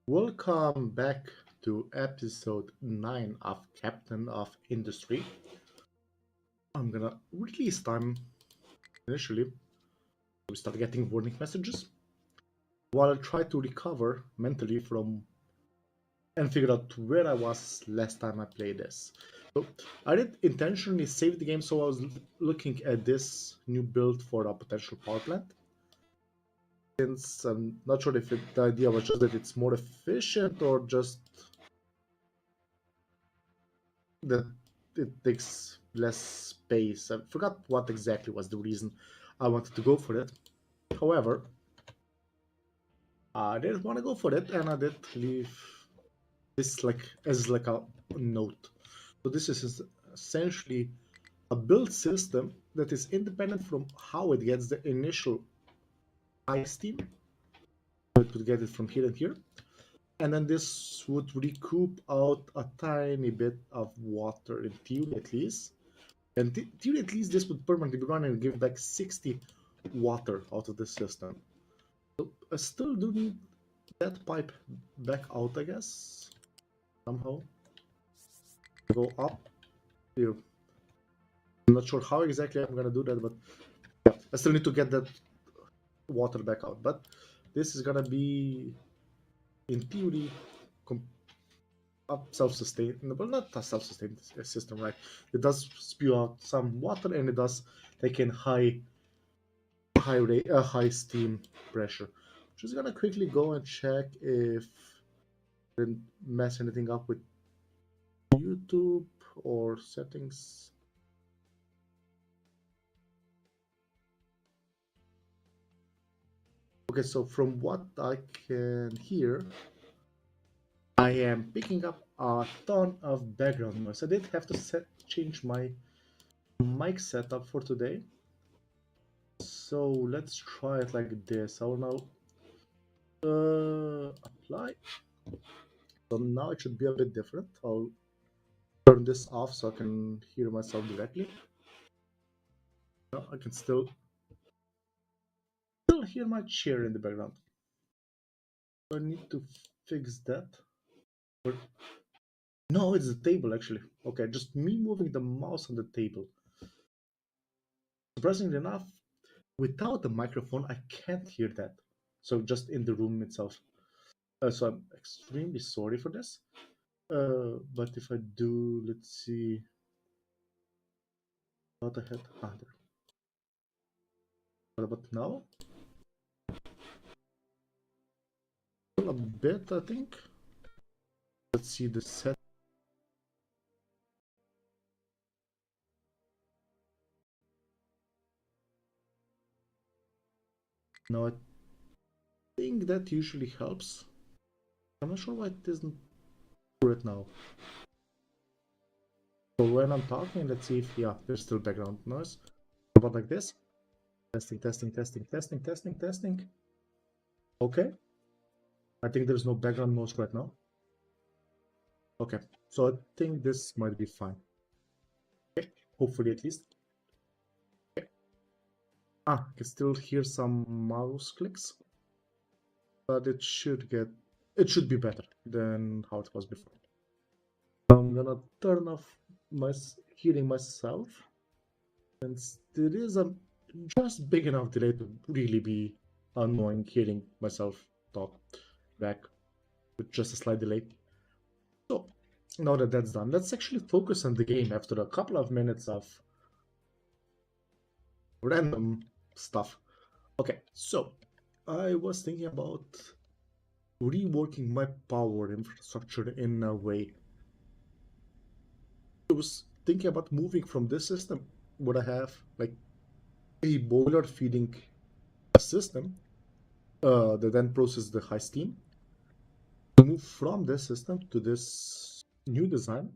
Welcome back to episode 9 of Captain of Industry. I'm gonna release time initially. We start getting warning messages while I try to recover mentally from and figure out where I was last time I played this. So I did intentionally save the game, so I was looking at this new build for a potential power plant. Since I'm not sure if the idea was just that it's more efficient or just that it takes less space. I forgot what exactly was the reason I wanted to go for it. However, I didn't want to go for it, and I did leave this like a note. So this is essentially a build system that is independent from how it gets the initial high steam. It could get it from here and here, and then this would recoup out a tiny bit of water in theory at least. And theory at least this would permanently be running and give back 60 water out of the system. So I still do need that pipe back out, I guess. Somehow. Go up here. I'm not sure how exactly I'm gonna do that, but yeah, I still need to get that water back out. But this is gonna be, in theory, self-sustainable, not a self-sustained system, right? It does spew out some water and it does take in high steam pressure. Just gonna quickly go and check if I didn't mess anything up with YouTube or settings. Okay, so from what I can hear, I am picking up a ton of background noise. I did have to change my mic setup for today. So let's try it like this. I will now apply. So now it should be a bit different. I'll turn this off so I can hear myself directly. No, I can still hear my chair in the background. I need to fix that. Or... No, it's the table actually. Okay, just me moving the mouse on the table. Surprisingly enough, without the microphone, I can't hear that. So just in the room itself. So I'm extremely sorry for this. But if I do, let's see. What I had. There. What about now? A bit, I think. Let's see the set. Now I think that usually helps. I'm not sure why it isn't right now. So when I'm talking, let's see if, yeah, there's still background noise. About like this. Testing, testing, testing, testing, testing, testing. Okay. I think there's no background noise right now. Okay, so I think this might be fine. Okay, hopefully at least. Okay. I can still hear some mouse clicks. But it should be better than how it was before. I'm gonna turn off my hearing myself, and there is a just big enough delay to really be annoying hearing myself talk back with just a slight delay. So now that that's done, let's actually focus on the game after a couple of minutes of random stuff. Okay, so I was thinking about reworking my power infrastructure in a way. I was thinking about moving from this system where I have like a boiler feeding a system that then processes the high steam. Move from this system to this new design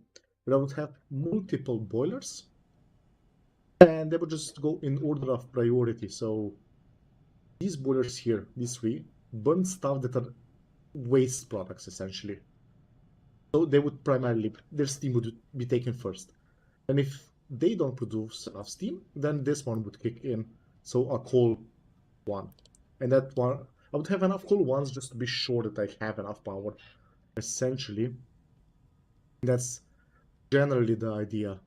where I would have multiple boilers and they would just go in order of priority. So these boilers here, these three, burn stuff that are waste products essentially. So they would primarily, their steam would be taken first. And if they don't produce enough steam, then this one would kick in. So a coal one. And that one, I would have enough cool ones just to be sure that I have enough power. Essentially, that's generally the idea.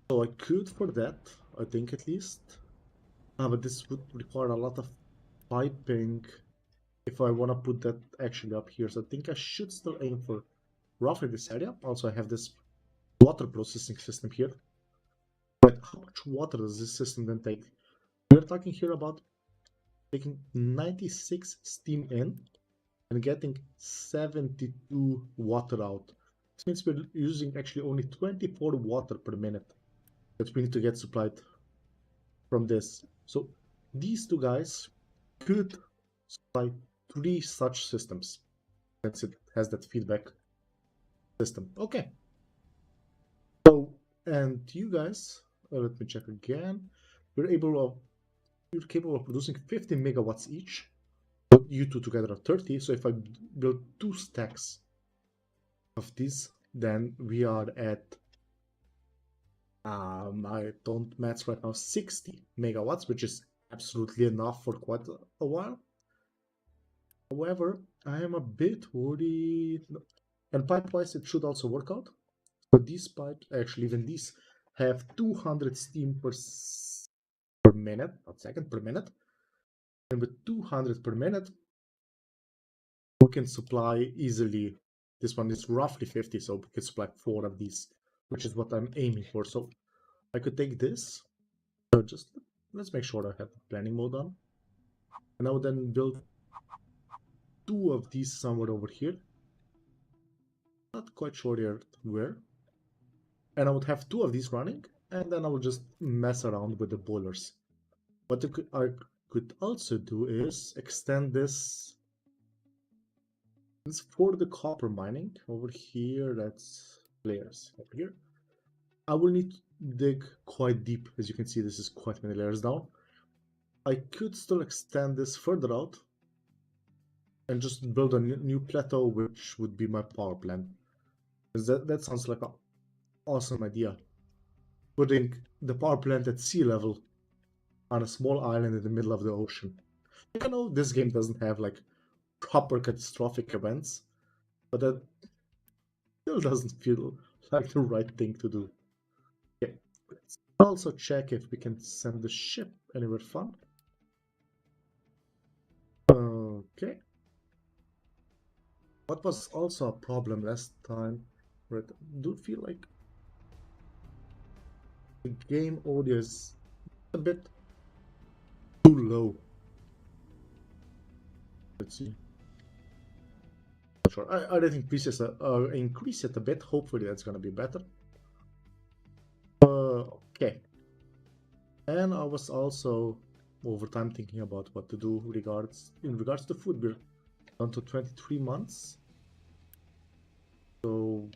So I could for that, I think at least. But this would require a lot of piping if I want to put that actually up here. So I think I should still aim for roughly this area. Also, I have this water processing system here. But how much water does this system then take? We're talking here about taking 96 steam in and getting 72 water out. This means we're using actually only 24 water per minute that we need to get supplied from this. So these two guys could supply 3 such systems since it has that feedback system. Okay. So, and you guys, let me check again. You're capable of producing 15 megawatts each. You two together are 30. So if I build 2 stacks of these, then we are at I don't match right now 60 megawatts, which is absolutely enough for quite a while. However, I am a bit worried, and pipe-wise it should also work out. So these pipes, actually even these, have 200 steam per minute, not second, per minute. And with 200 per minute, we can supply easily. This one is roughly 50, so we can supply 4 of these, which is what I'm aiming for. So I could take this. So just let's make sure I have the planning mode on. And I would then build 2 of these somewhere over here. Not quite sure yet where. And I would have 2 of these running, and then I would just mess around with the boilers. What I could also do is extend this. It's for the copper mining over here. That's layers over here. I will need to dig quite deep. As you can see, this is quite many layers down. I could still extend this further out and just build a new plateau, which would be my power plant. That sounds like an awesome idea. Putting the power plant at sea level on a small island in the middle of the ocean. I know this game doesn't have like proper catastrophic events, but that still doesn't feel like the right thing to do. Okay, let's also check if we can send the ship anywhere fun. Okay. What was also a problem last time, right? I do feel like the game audio is a bit too low. Let's see. Not sure. I think increase it a bit. Hopefully that's gonna be better. Okay. And I was also over time thinking about what to do in regards to food. We're down to 23 months. So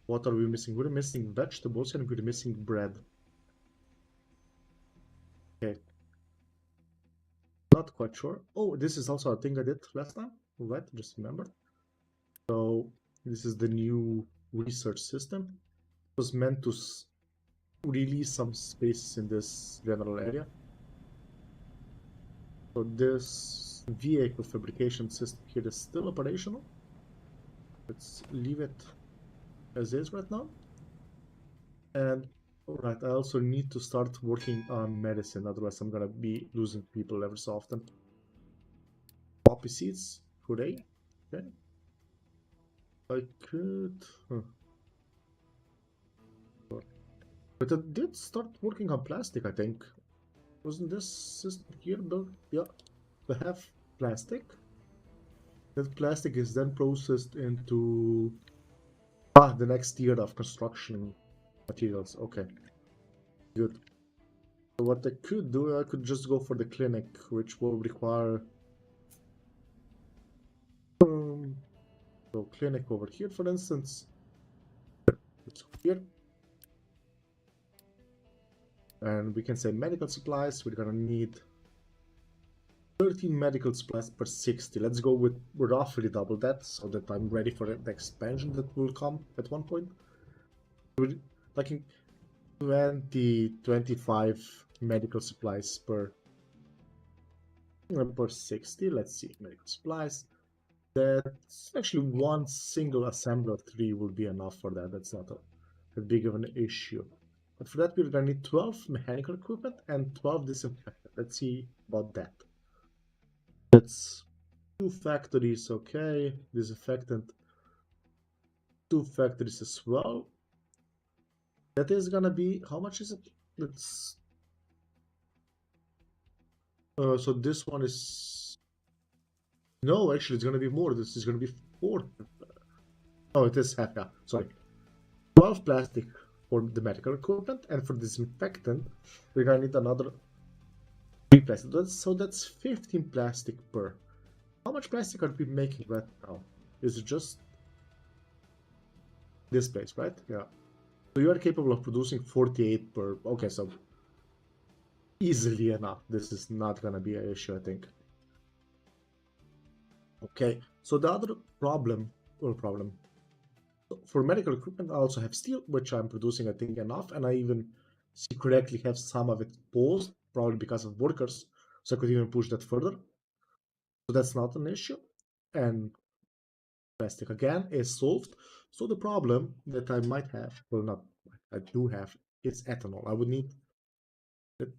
what are we missing? We're missing vegetables and we're missing bread. Okay. Not quite sure. Oh, this is also a thing I did last time. Right, just remember. So this is the new research system. It was meant to release some space in this general area. So this vehicle fabrication system here is still operational. Let's leave it as is right now. And alright, I also need to start working on medicine, otherwise I'm gonna be losing people every so often. Poppy seeds, hooray. Okay. I could... But I did start working on plastic, I think. Wasn't this system here built? Yeah, they have plastic. That plastic is then processed into the next tier of construction materials. Okay, good. So what I could do, I could just go for the clinic, which will require so clinic over here, for instance. It's here. And we can say medical supplies. We're gonna need 13 medical supplies per 60. Let's go with roughly double that so that I'm ready for the expansion that will come at one point. We're talking 20, 25 medical supplies per per 60. Let's see, medical supplies. That's actually one single assembler 3 will be enough for that. That's not a big of an issue. But for that, we're gonna need 12 mechanical equipment and 12 disinfectant. Let's see about that. That's 2 factories, okay. Disinfectant, 2 factories as well. That is gonna be, how much is it? Let's so this one is, no, actually it's gonna be more. This is gonna be 4. Oh, it is half, yeah, sorry. 12 plastic for the medical equipment, and for disinfectant we're gonna need another 3 plastic. So that's 15 plastic per. How much plastic are we making right now? Is it just this place, right? Yeah. So you are capable of producing 48 per. Okay, so easily enough. This is not gonna be an issue, I think. Okay, so the other problem, for medical equipment, I also have steel, which I'm producing, I think, enough, and I even see correctly have some of it paused, probably because of workers, so I could even push that further. So that's not an issue. And plastic again is solved. So the problem that I might have, well, not, I do have, is ethanol. I would need, let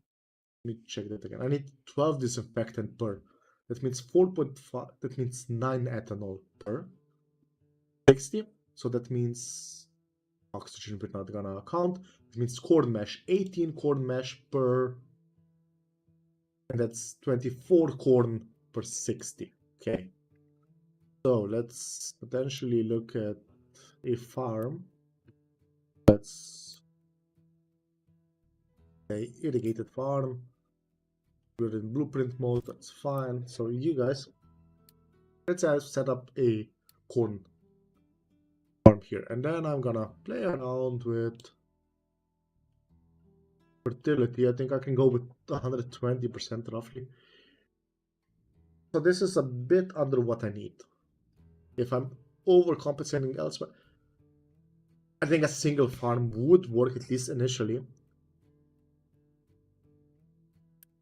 me check that again. I need 12 disinfectant per. That means 4.5, that means 9 ethanol per 60. So that means oxygen we're not gonna count. It means corn mesh, 18 corn mesh per, and that's 24 corn per 60. Okay. So let's potentially look at a farm. That's a irrigated farm. We're in blueprint mode, that's fine. So you guys, let's set up a corn farm here, and then I'm gonna play around with fertility. I think I can go with 120% roughly. So this is a bit under what I need. If I'm overcompensating elsewhere, I think a single farm would work, at least initially.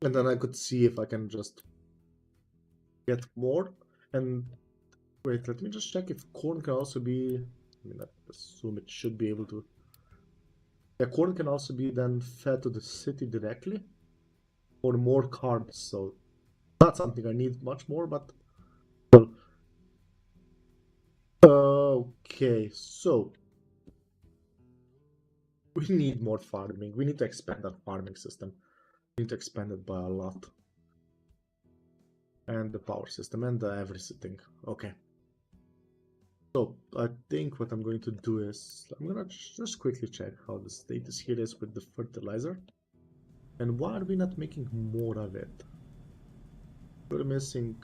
And then I could see if I can just get more. And wait, let me just check if corn can also be, I mean, I assume it should be able to. Yeah, corn can also be then fed to the city directly for more carbs. So not something I need much more, but well. Okay, so we need more farming. We need to expand our farming system. We need to expand it by a lot. And the power system and the everything. Okay. So I think what I'm going to do is I'm gonna just quickly check how the status here is with the fertilizer. And why are we not making more of it? We're missing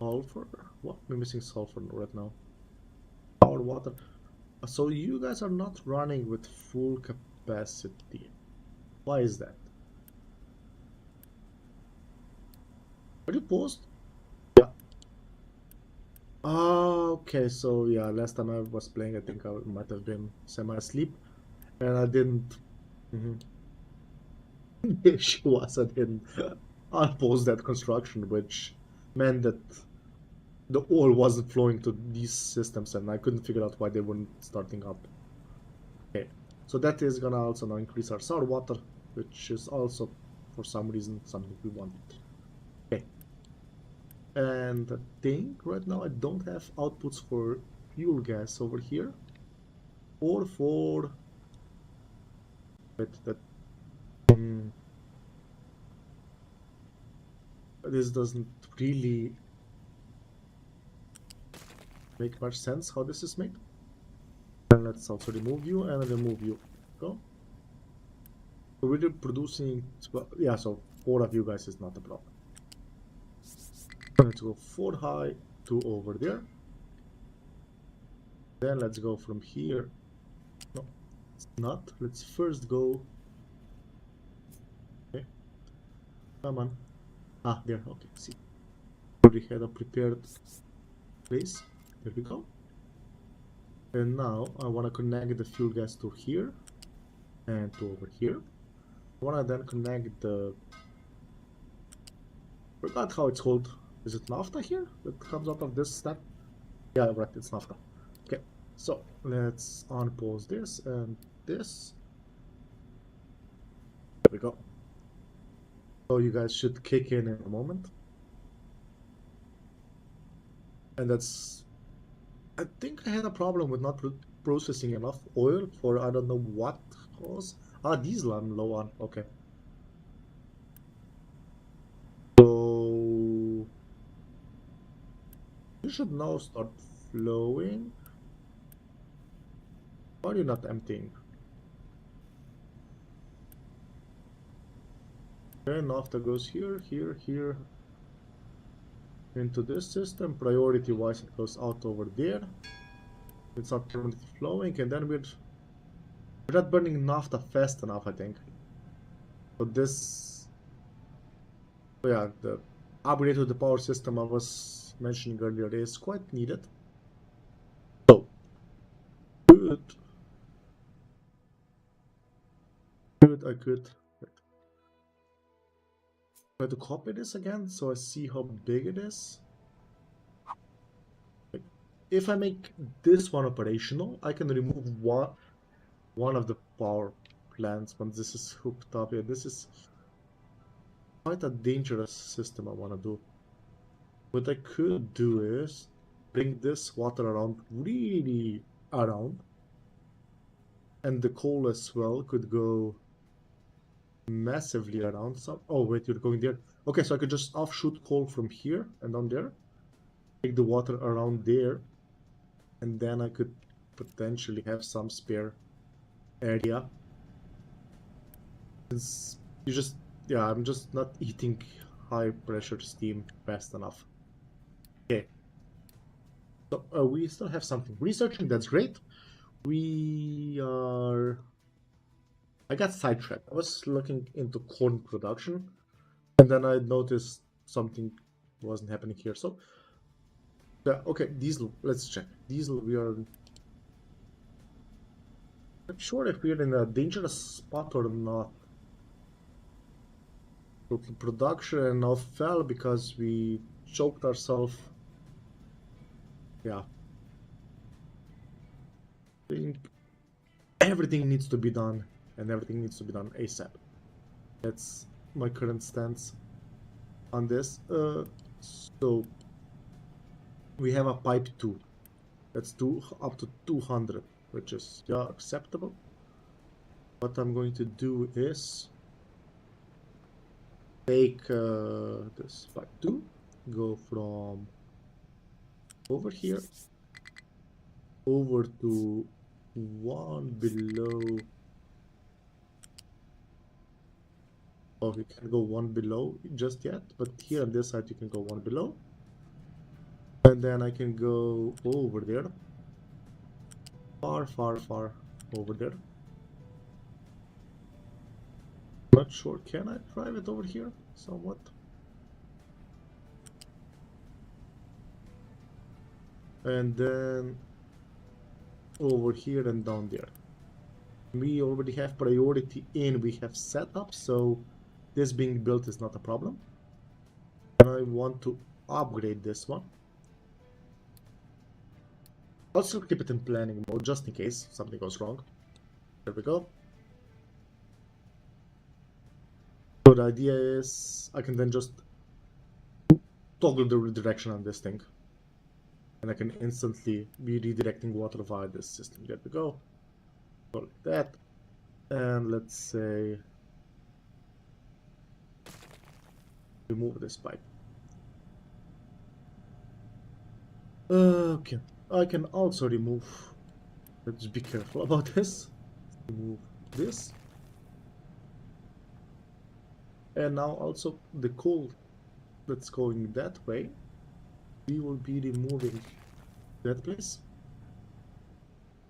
sulfur. What? We're missing sulfur right now. Power, water. So you guys are not running with full capacity. Why is that? Are you paused? Yeah. Okay, so yeah, last time I was playing, I think I might have been semi-asleep, and I didn't. The issue was I didn't unpause that construction, which meant that the oil wasn't flowing to these systems, and I couldn't figure out why they weren't starting up. Okay, so that is gonna also now increase our sour water, which is also, for some reason, something we want. Okay. And I think right now I don't have outputs for fuel gas over here, or for that. This doesn't really make much sense how this is made. And let's also remove you and remove you. Go. So we're producing, yeah, so 4 of you guys is not a problem. Let's go 4 high, 2 over there. Then let's go from here. No, it's not. Let's first go. Okay. Come on. Ah, there. Okay, see. Already had a prepared place. There we go. And now I want to connect the fuel gas to here and to over here. I want to then connect the Forgot how it's called. Is it naphtha here that comes out of this step? Yeah, right, it's naphtha. Okay, so let's unpause this and this. There we go. So you guys should kick in a moment. And that's... I think I had a problem with not processing enough oil for I don't know what cause. Ah, diesel I'm low on. Okay. So you should now start flowing. Why are you not emptying? Okay, naphtha goes here, here, here. Into this system. Priority wise it goes out over there. It's not permanently flowing, and then we're not burning naphtha fast enough, I think. So this... yeah, the upgrade to the power system I was mentioning earlier is quite needed. So good. Good, I could try to copy this again so I see how big it is. Like, if I make this one operational, I can remove one of the power plants when this is hooked up here. This is quite a dangerous system I want to do. What I could do is bring this water around really around, and the coal as well could go massively around some... oh wait, you're going there. Okay, so I could just offshoot coal from here and down there, take the water around there, and then I could potentially have some spare area. Since you just... yeah, I'm just not eating high pressure steam fast enough. Okay, so we still have something researching. That's great. We are... I got sidetracked. I was looking into corn production, and then I noticed something wasn't happening here. So, yeah, okay, diesel. Let's check. Diesel, we are not sure if we're in a dangerous spot or not. Local production now fell because we choked ourselves. Yeah. I think everything needs to be done, and everything needs to be done ASAP. That's my current stance on this. So we have a pipe 2. That's up to 200, which is, yeah, acceptable. What I'm going to do is take this pipe 2, go from over here over to one below. Oh, we can go one below just yet, but here on this side you can go one below, and then I can go over there, far over there. Not sure, can I drive it over here somewhat? And then over here and down there. We already have priority in, we have setup, so this being built is not a problem. And I want to upgrade this one. I'll still keep it in planning mode just in case something goes wrong. There we go. So the idea is I can then just toggle the redirection on this thing, and I can instantly be redirecting water via this system. There we go. So like that. And let's say remove this pipe. Okay, I can also remove... let's be careful about this. Remove this. And now also the coal that's going that way, we will be removing that place.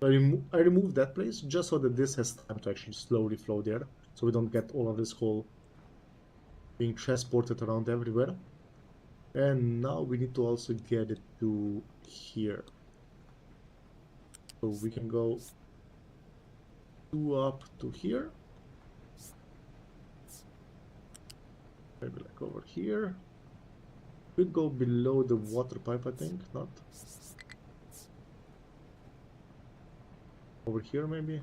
I remove that place just so that this has time to actually slowly flow there, so we don't get all of this coal being transported around everywhere. And now we need to also get it to here. So we can go 2 up to here. Maybe like over here. We go below the water pipe, I think, not? Over here, maybe?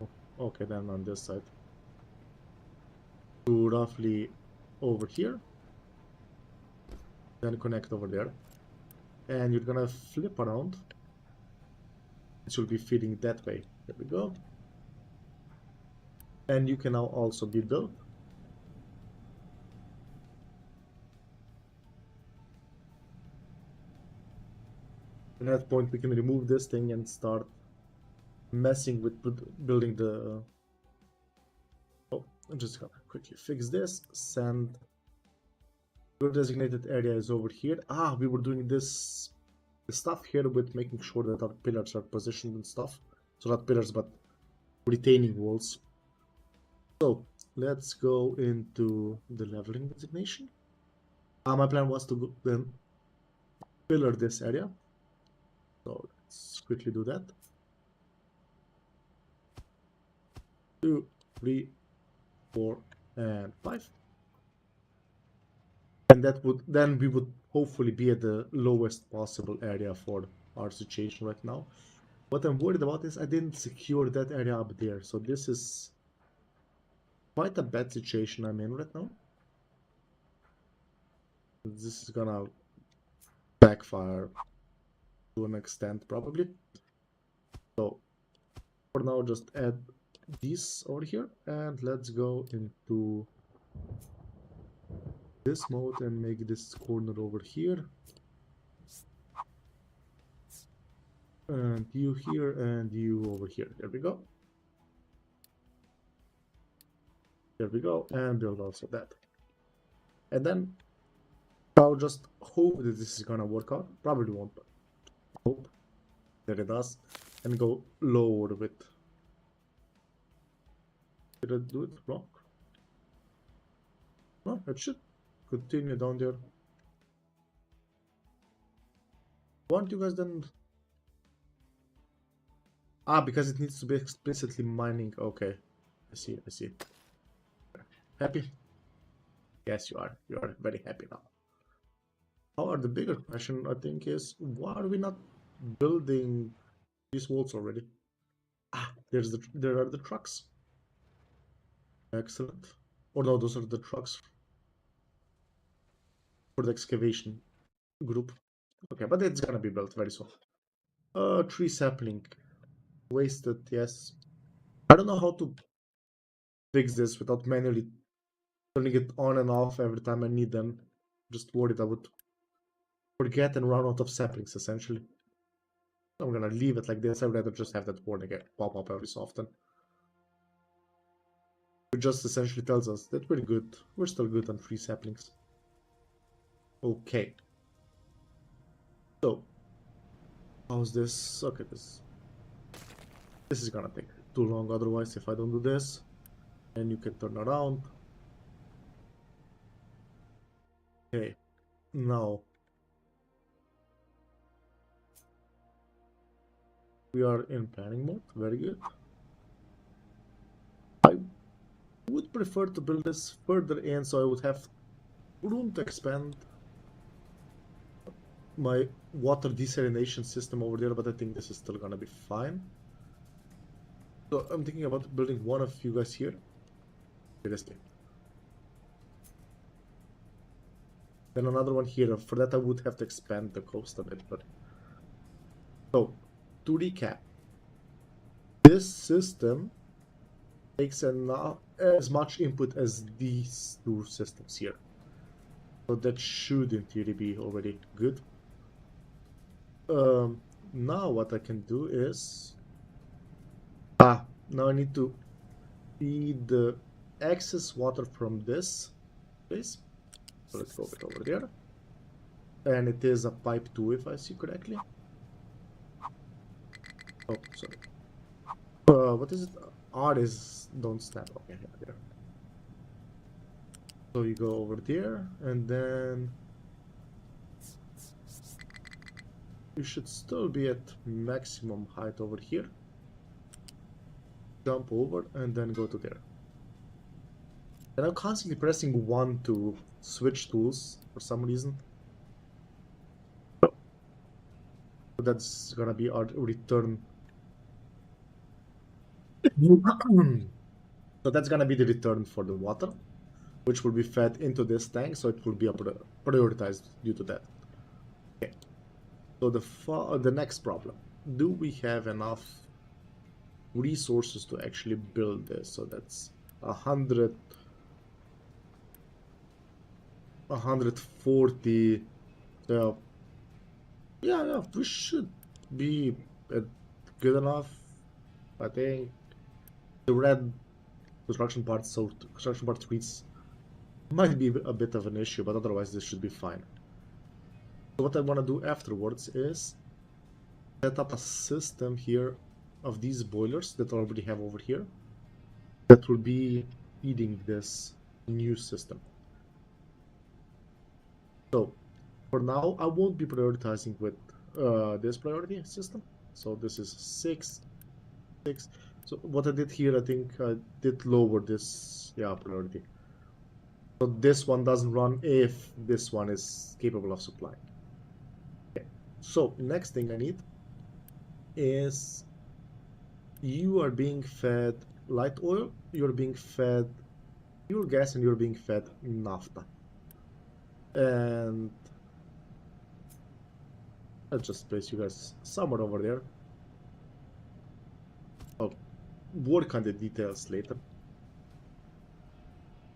Oh, okay, then on this side. To roughly over here. Then connect over there. And you're gonna flip around. It should be feeding that way. There we go. And you can now also be built. At that point, we can remove this thing and start messing with building the... Oh, I'm just gonna quickly fix this. Send. Your designated area is over here. Ah, we were doing this stuff here with making sure that our pillars are positioned and stuff. So not pillars, but retaining walls. So let's go into the leveling designation. My plan was to go then pillar this area. So let's quickly do that. 2, 3, 4, and 5. And that would then we would hopefully be at the lowest possible area for our situation right now. What I'm worried about is I didn't secure that area up there. So this is quite a bad situation I'm in right now. This is gonna backfire to an extent probably. So for now, just add this over here and let's go into this mode and make this corner over here. And you here and you over here. There we go. There we go. And build also that. And then I'll just hope that this is gonna work out. Probably won't, but hope that it does. And go lower with. Did I do it wrong? No, it should continue down there. Why don't you guys then... Ah, because it needs to be explicitly mining. Okay, I see, I see. Happy? Yes, you are. You are very happy now. However, the bigger question, I think, is why are we not building these walls already? Ah, there are the trucks. Excellent. Or no, those are the trucks for the excavation group. Okay, but it's gonna be built very soon. Tree sapling. Wasted, yes. I don't know how to fix this without manually turning it on and off every time I need them. Just worried I would forget and run out of saplings, essentially. I'm gonna leave it like this. I'd rather just have that warning pop up every so often. It just essentially tells us that we're good. We're still good on free saplings. Okay. So, how's this? Okay, this is gonna take too long otherwise if I don't do this. And you can turn around. Okay. Now we are in planning mode. Very good. I would prefer to build this further in so I would have room to expand my water desalination system over there, but I think this is still gonna be fine. So I'm thinking about building one of you guys here. Seriously. Then another one here. For that I would have to expand the coast a bit, but... So, to recap. This system takes as much input as these two systems here. So that should in theory be already good. Now what I can do is... now I need to feed the excess water from this place. So let's go it over there. And it is a pipe 2 if I see correctly. Oh, sorry. What is it? R is don't stand. Okay, yeah, there. So you go over there and then you should still be at maximum height over here. Jump over and then go to there. And I'm constantly pressing 1 to switch tools for some reason. So that's gonna be our return. So that's gonna be the return for the water, which will be fed into this tank, so it will be prioritized due to that. Okay. So the next problem: do we have enough resources to actually build this? So that's 140. So yeah, we should be good enough. I think the red construction part, so construction part tweets might be a bit of an issue, but otherwise this should be fine. So what I want to do afterwards is set up a system here of these boilers that I already have over here that will be feeding this new system. So for now, I won't be prioritizing with this priority system. So this is 6, 6. So what I did here, I think I did lower this priority. So this one doesn't run if this one is capable of supplying. Okay. So next thing I need is you are being fed light oil, you're being fed pure gas, and you're being fed naphtha. And I'll just place you guys somewhere over there. I'll work on the details later.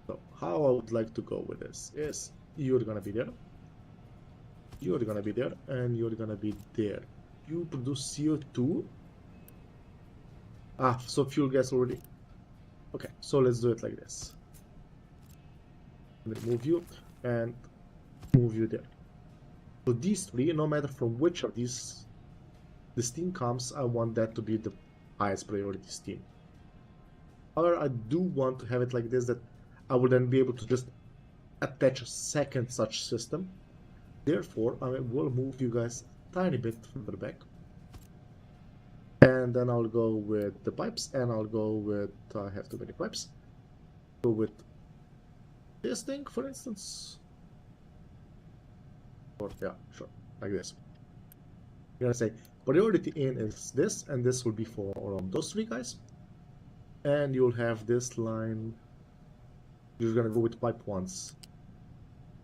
So how I would like to go with this is you're gonna be there, you're gonna be there, and you're gonna be there. You produce CO2. So fuel gas already. Okay, so let's do it like this. Move you and move you there. So these three, no matter from which of these the steam comes, I want that to be the highest priority steam. However, I do want to have it like this, that I will then be able to just attach a second such system. Therefore, I will move you guys a tiny bit further back. And then I'll go with the pipes, and I'll go with, I have too many pipes. Go with this thing, for instance. Or, yeah, sure, like this. You're gonna say priority in is this, and this will be for those three guys. And you'll have this line. You're gonna go with pipe once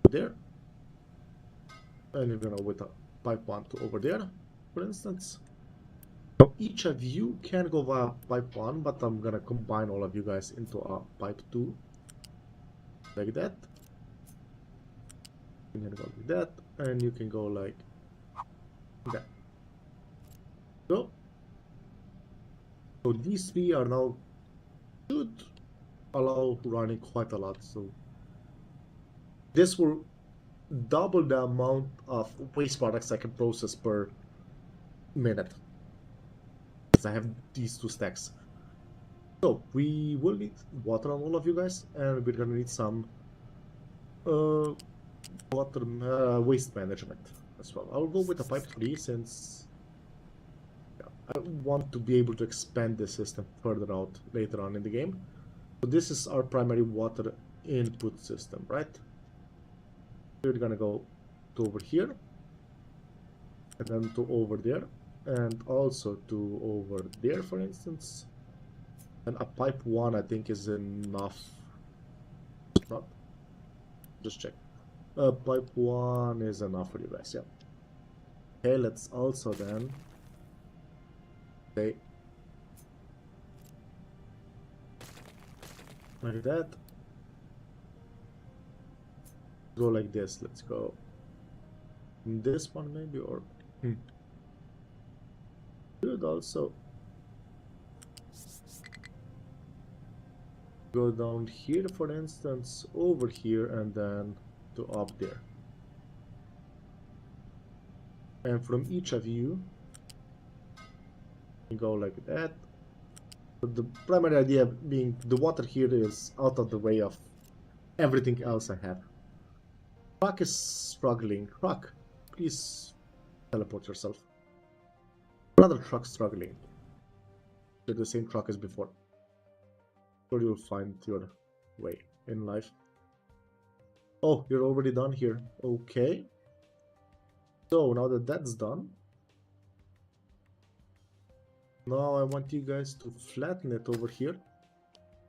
there, and you're gonna go with a pipe 1 to over there, for instance. Now each of you can go via pipe 1, but I'm gonna combine all of you guys into a pipe 2, like that. You can go like that, and you can go like that. So these three are now should allow running quite a lot. So this will double the amount of waste products I can process per minute, because I have these 2 stacks. So we will need water on all of you guys, and we're gonna need some water waste management as well. I'll go with a pipe 3 since I want to be able to expand the system further out later on in the game. So this is our primary water input system, right? We're gonna go to over here, and then to over there, and also to over there, for instance. And a pipe 1 I think is enough. Not, just check. Pipe 1 is enough for you guys, yeah. Okay, let's also then say like that. Go like this. Let's go this one maybe, or could also go down here, for instance, over here, and then to up there. And from each of you go like that. But the primary idea being the water here is out of the way of everything else I have. Rock is struggling. Rock, please teleport yourself. Another truck struggling. They're the same truck as before. Sure, you'll find your way. in life. Oh, you're already done here. Okay. So now that that's done, now I want you guys to flatten it over here,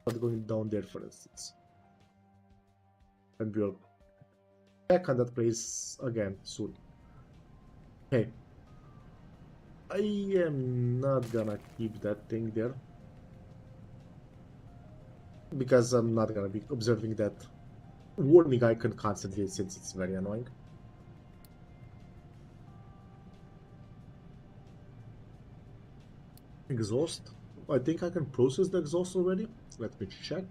but going down there, for instance. And we'll back on that place again soon. Okay. I am not gonna keep that thing there, because I'm not gonna be observing that warning icon constantly, since it's very annoying. Exhaust. I think I can process the exhaust already. Let me check.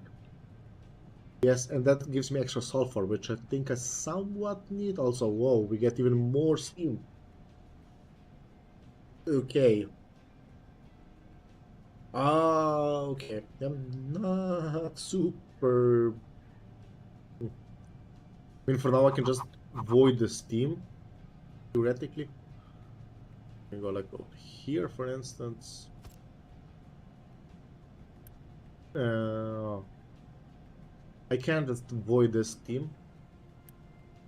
Yes, and that gives me extra sulfur, which I think I somewhat need. Also, whoa, we get even more steam. Okay. Okay. I'm not super... I mean, for now I can just void the steam, theoretically. I can go like over here, for instance. I can just void this steam,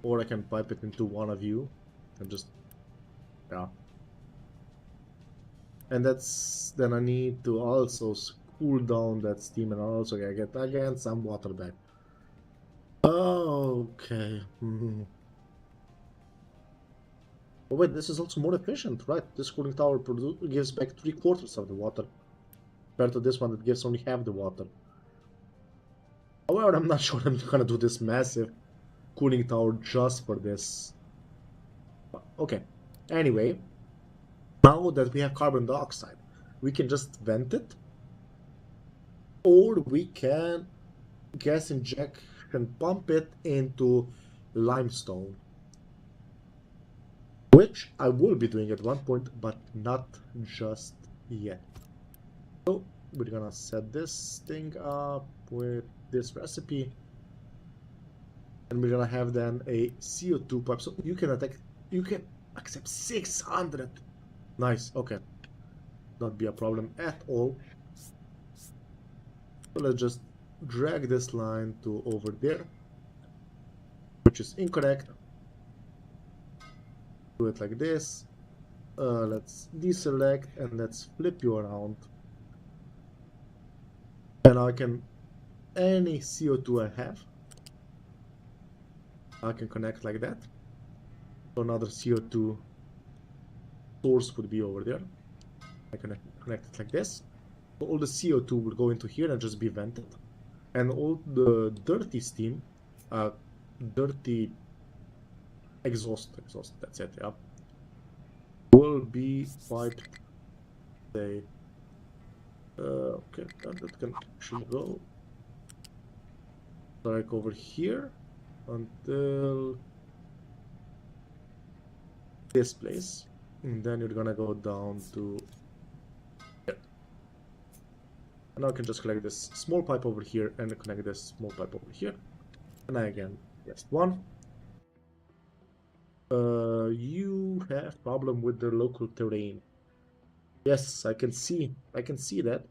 or I can pipe it into one of you and just, yeah. And that's, then I need to also cool down that steam, and also I get again some water back. Okay. Oh wait, this is also more efficient, right? This cooling tower gives back 3/4 of the water, compared to this one that gives only half the water. However, I'm not sure I'm gonna do this massive cooling tower just for this. Okay. Anyway, now that we have carbon dioxide, we can just vent it, or we can gas inject and pump it into limestone, which I will be doing at one point, but not just yet. So we're gonna set this thing up with this recipe, and we're gonna have then a CO2 pipe. So you can accept 600. Nice. Okay, not be a problem at all. So let's just drag this line to over there, which is incorrect. Do it like this. Let's deselect and let's flip you around. And I can, any CO2 I have, I can connect like that. So another CO2 source would be over there. I can connect it like this. So all the CO2 will go into here and just be vented. And all the dirty steam, dirty exhaust, that's it, yeah, will be piped, say, okay, that can actually go like over here until this place, and then you're gonna go down to here. And now I can just connect this small pipe over here and connect this small pipe over here, and I again just one. You have problem with the local terrain. Yes, I can see that.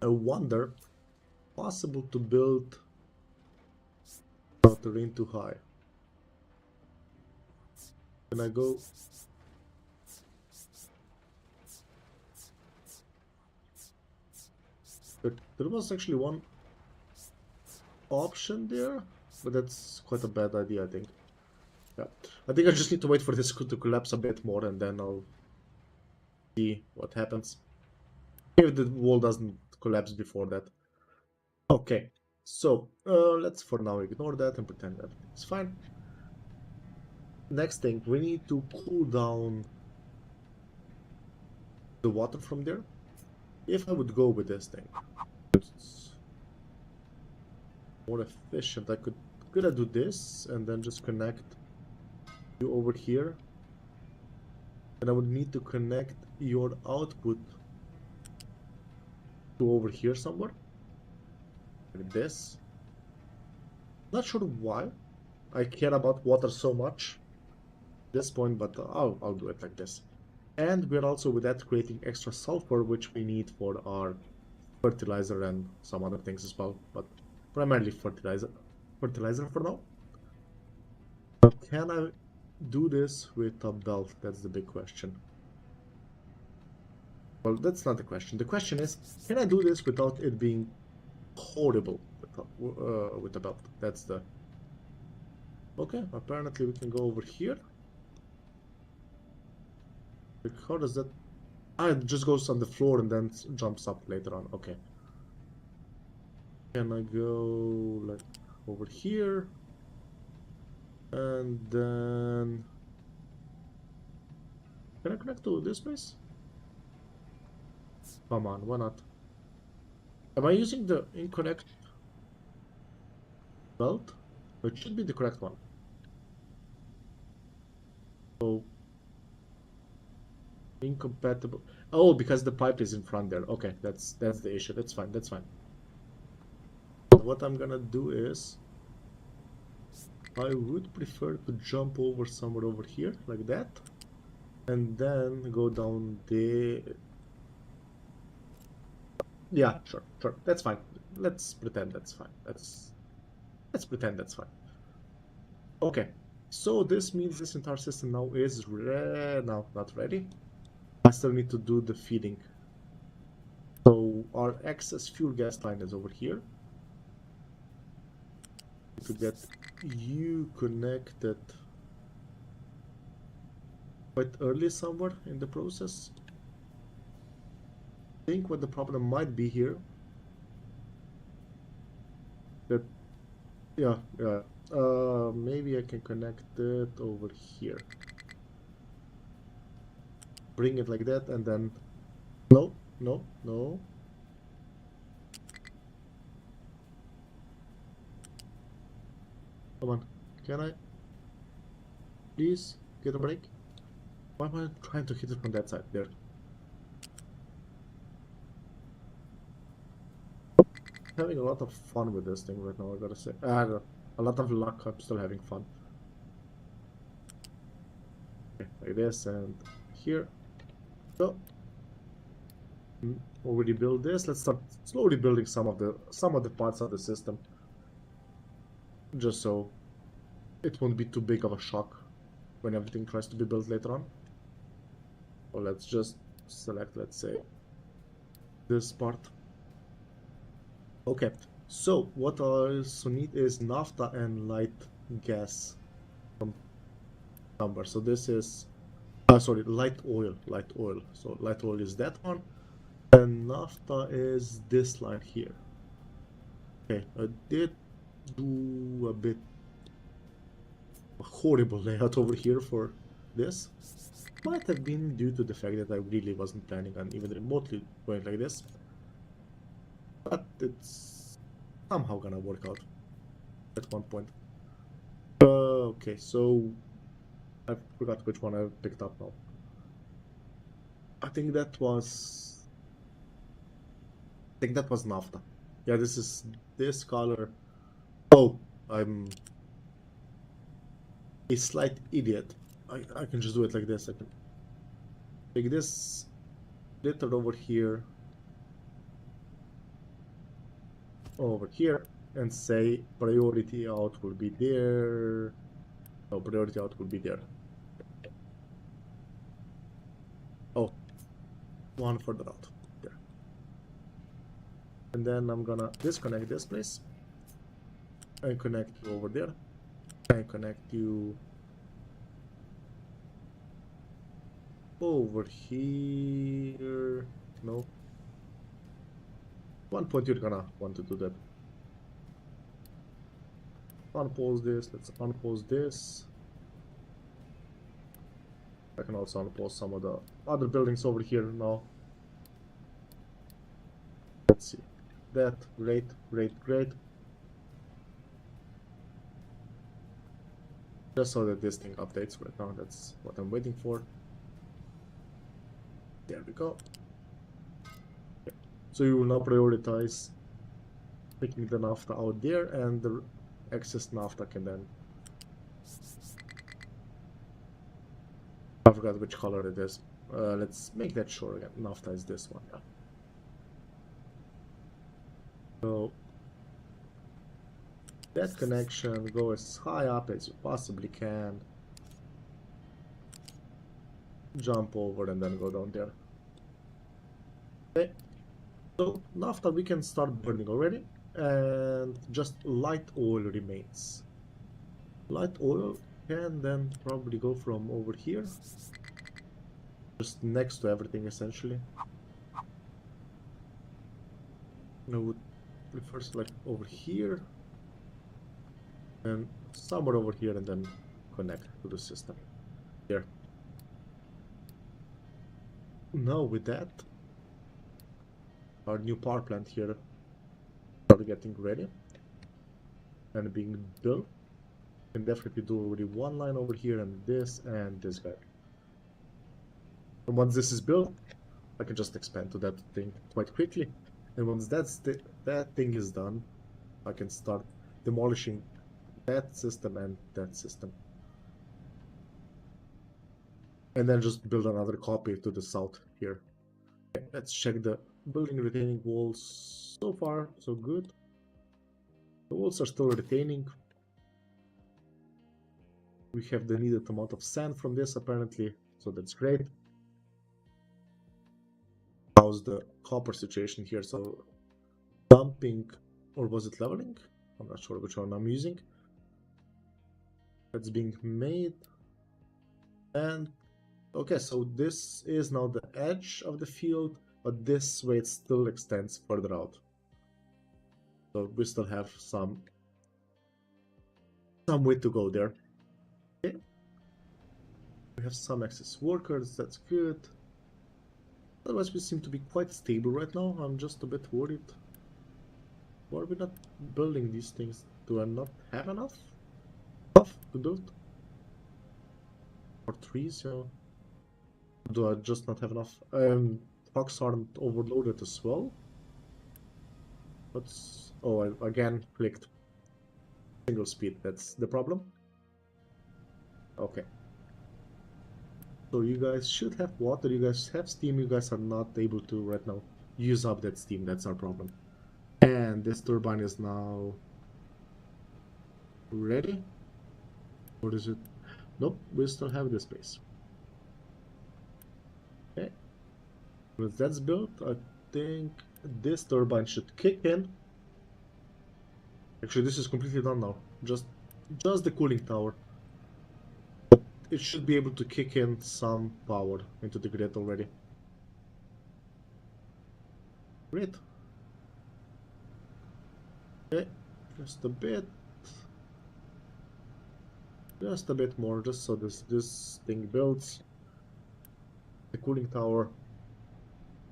I wonder, possible to build terrain too high. Can I go? There was actually one option there, but that's quite a bad idea, I think. Yeah, I think I just need to wait for this to collapse a bit more, and then I'll see what happens. If the wall doesn't collapse before that. Okay, so let's for now ignore that and pretend that it's fine. Next thing, we need to cool down the water from there. If I would go with this thing, it's more efficient. Could I do this and then just connect you over here? And I would need to connect your output to over here somewhere, like this. Not sure why I care about water so much at this point, but I'll do it like this. And we're also with that creating extra sulfur, which we need for our fertilizer and some other things as well. But primarily fertilizer for now. But can I do this with a belt? That's the big question. Well, that's not the question. The question is, can I do this without it being horrible with a belt? That's the... Okay, apparently we can go over here. Like, how does that... Ah, it just goes on the floor and then jumps up later on. Okay. Can I go like over here? And then... Can I connect to this place? Come on, why not? Am I using the incorrect belt? It should be the correct one. So... Incompatible. Oh, because the pipe is in front there. Okay, that's the issue. That's fine, that's fine. What I'm gonna do is... I would prefer to jump over somewhere over here, like that. And then go down the... Yeah, sure. That's fine. Let's pretend that's fine. Let's pretend that's fine. Okay. So this means this entire system now is now not ready. I still need to do the feeding. So our excess fuel gas line is over here. To get you connected quite early somewhere in the process. I think what the problem might be here, that maybe I can connect it over here, bring it like that, and then no. Come on, can I please get a break? Why am I trying to hit it from that side? There. Having a lot of fun with this thing right now, I gotta say. A lot of luck. I'm still having fun. Okay, like this, and here. So already build this. Let's start slowly building some of the parts of the system, just so it won't be too big of a shock when everything tries to be built later on. Or let's just select, let's say, this part. Okay, so what I also need is naphtha and light gas from number. So this is sorry, light oil. So light oil is that one, and naphtha is this line here. Okay, I did do a bit horrible layout over here for this. Might have been due to the fact that I really wasn't planning on even remotely going like this, but it's somehow gonna work out at one point. Okay, so I forgot which one I picked up now. I think that was naphtha. Yeah, this is this color. Oh, I'm a slight idiot. I can just do it like this. I can take this glitter over here, and say priority out will be there. No, priority out will be there. Oh, one further out there. And then I'm gonna disconnect this place and connect you over there, and connect you over here. No. One point you're gonna want to do that. Unpause this. Let's unpause this. I can also unpause some of the other buildings over here now. Let's see. That, great. Just so that this thing updates right now. That's what I'm waiting for. There we go. Okay. So you will now prioritize picking the naphtha out there, and the excess naphtha can then... I forgot which color it is. Let's make that sure again. Naphtha is this one, yeah. So that connection, go as high up as you possibly can. Jump over and then go down there. Okay, so naphtha we can start burning already, and just light oil remains. Light oil can then probably go from over here, just next to everything essentially. I would first like over here, and somewhere over here, and then connect to the system. Here. Now with that, our new power plant here started getting ready and being built. Can definitely do already one line over here and this guy. And once this is built, I can just expand to that thing quite quickly. And once that thing is done, I can start demolishing that system and that system. And then just build another copy to the south here. Okay, let's check the building retaining walls. So far, so good. The walls are still retaining. We have the needed amount of sand from this apparently, so that's great. How's the copper situation here? So dumping, or was it leveling? I'm not sure which one I'm using. That's being made. And okay, so this is now the edge of the field, but this way it still extends further out. So we still have some way to go there. Okay. We have some excess workers, that's good. Otherwise we seem to be quite stable right now. I'm just a bit worried. Why are we not building these things? Do I not have enough stuff to build? Or trees, yeah. Do I just not have enough? Hawks aren't overloaded as well. Let's... Oh, I again clicked single speed. That's the problem. Okay. So you guys should have water. You guys have steam. You guys are not able to right now use up that steam. That's our problem. And this turbine is now ready. What is it? Nope, we still have the space. Okay. Once that's built, I think this turbine should kick in. Actually, this is completely done now. Just the cooling tower. It should be able to kick in some power into the grid already. Great. Okay, just a bit. Just a bit more, just so this thing builds. The cooling tower.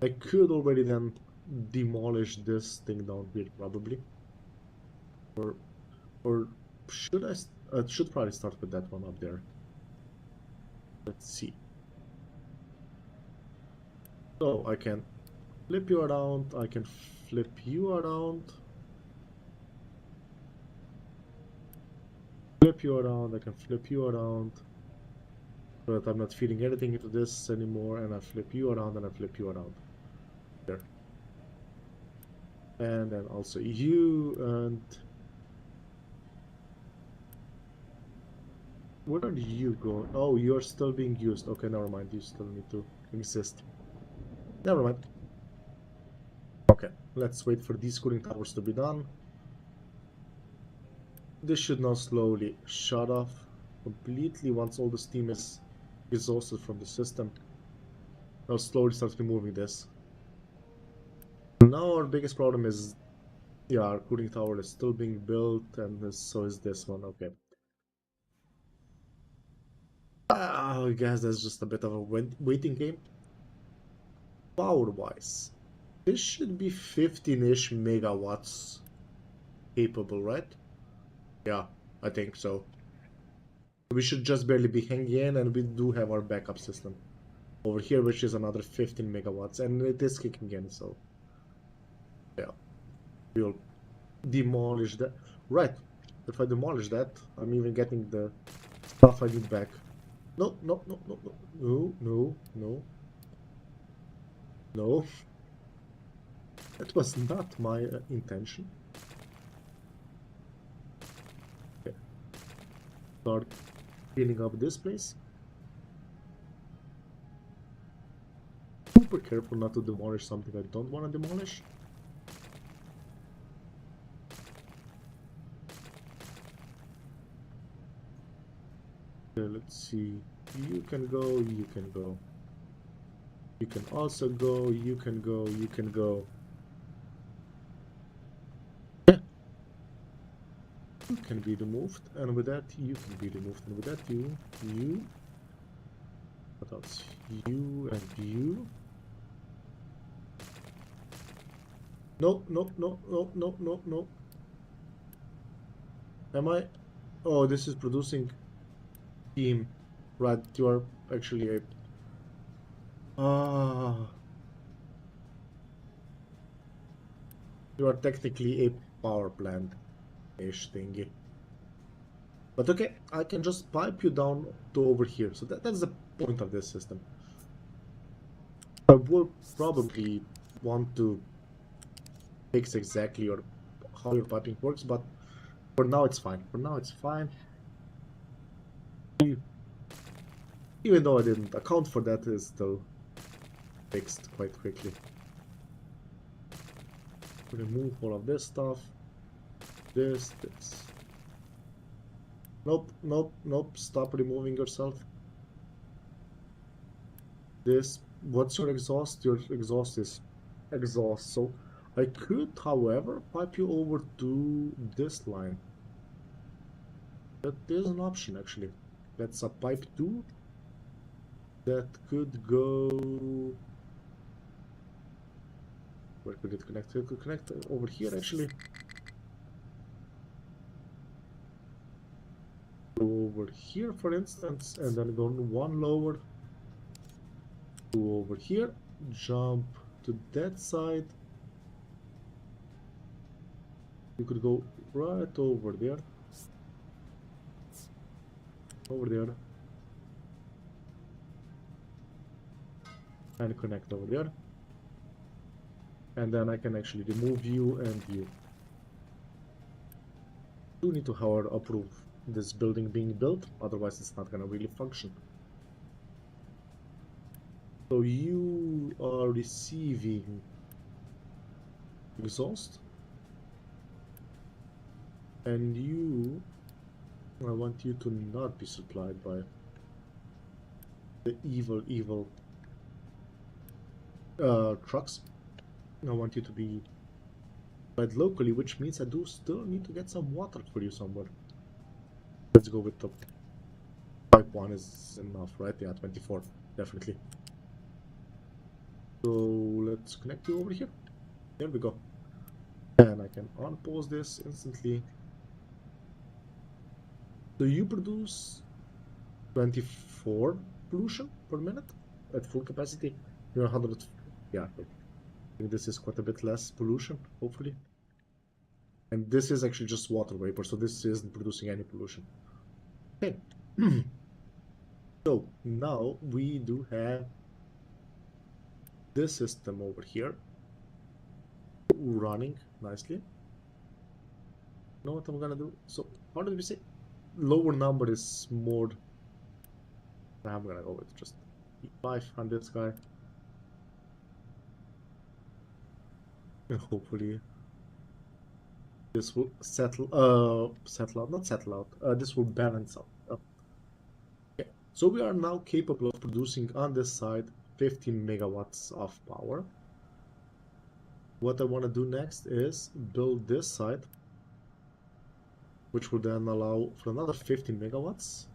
I could already then demolish this thing down here probably. Or should I should probably start with that one up there. Let's see. So I can flip you around, I can flip you around. Flip you around, I can flip you around. But I'm not feeding anything into this anymore, and I flip you around and I flip you around. There. And then also you, and where are you going? Oh, you're still being used. Okay, never mind. You still need to insist. Never mind. Okay, let's wait for these cooling towers to be done. This should now slowly shut off completely once all the steam is exhausted from the system. I'll slowly start removing this. Now our biggest problem is, yeah, our cooling tower is still being built, and so is this one. Okay. I guess that's just a bit of a waiting game. Power-wise, this should be 15-ish megawatts capable, right? Yeah, I think so. We should just barely be hanging in, and we do have our backup system over here, which is another 15 megawatts, and it is kicking in, so yeah, we'll demolish that. Right, if I demolish that, I'm even getting the stuff I need back. No, no, no, no, no, no, no, no, no. That was not my intention. Start cleaning up this place. Super careful not to demolish something I don't want to demolish. Okay, let's see. You can go, you can go. You can also go, you can go, you can go. Yeah. You can be removed, and with that you can be removed, and with that you. What else? You and you. No, no, no, no, no, no, no. Am I? Oh, this is producing steam. Right, you are actually a... Ah, you are technically a power plant-ish thingy. But okay, I can just pipe you down to over here. So that's the point of this system. I will probably want to fix exactly how your piping works, but for now it's fine. For now it's fine. Even though I didn't account for that, it's still fixed quite quickly. Remove all of this stuff. This. Nope, nope, nope. Stop removing yourself. This. What's your exhaust? Your exhaust is exhaust. So I could, however, pipe you over to this line. That is an option, actually. That's a pipe 2 that could go... Where could it connect? It could connect over here, actually. Go over here, for instance, and then go one lower. Go over here, jump to that side. You could go right over there. Over there. And connect over there. And then I can actually remove you and you. You need to, however, approve this building being built, otherwise it's not gonna really function. So you are receiving exhaust, and I want you to not be supplied by the evil trucks. I want you to be supplied locally, which means I do still need to get some water for you somewhere. Let's go with the pipe 1 is enough, right? Yeah, 24, definitely. So let's connect you over here. There we go. And I can unpause this instantly. So you produce 24 pollution per minute at full capacity. You're 100. Yeah, I think this is quite a bit less pollution, hopefully. And this is actually just water vapor, so this isn't producing any pollution. Okay. So now we do have this system over here running nicely. You know what I'm gonna do? So how did we say? Lower number is more. I'm gonna go with just 500 guy. And hopefully this will settle out, not settle out, this will balance out. Okay, so we are now capable of producing on this side 15 megawatts of power. What I want to do next is build this side, which will then allow for another 15 megawatts.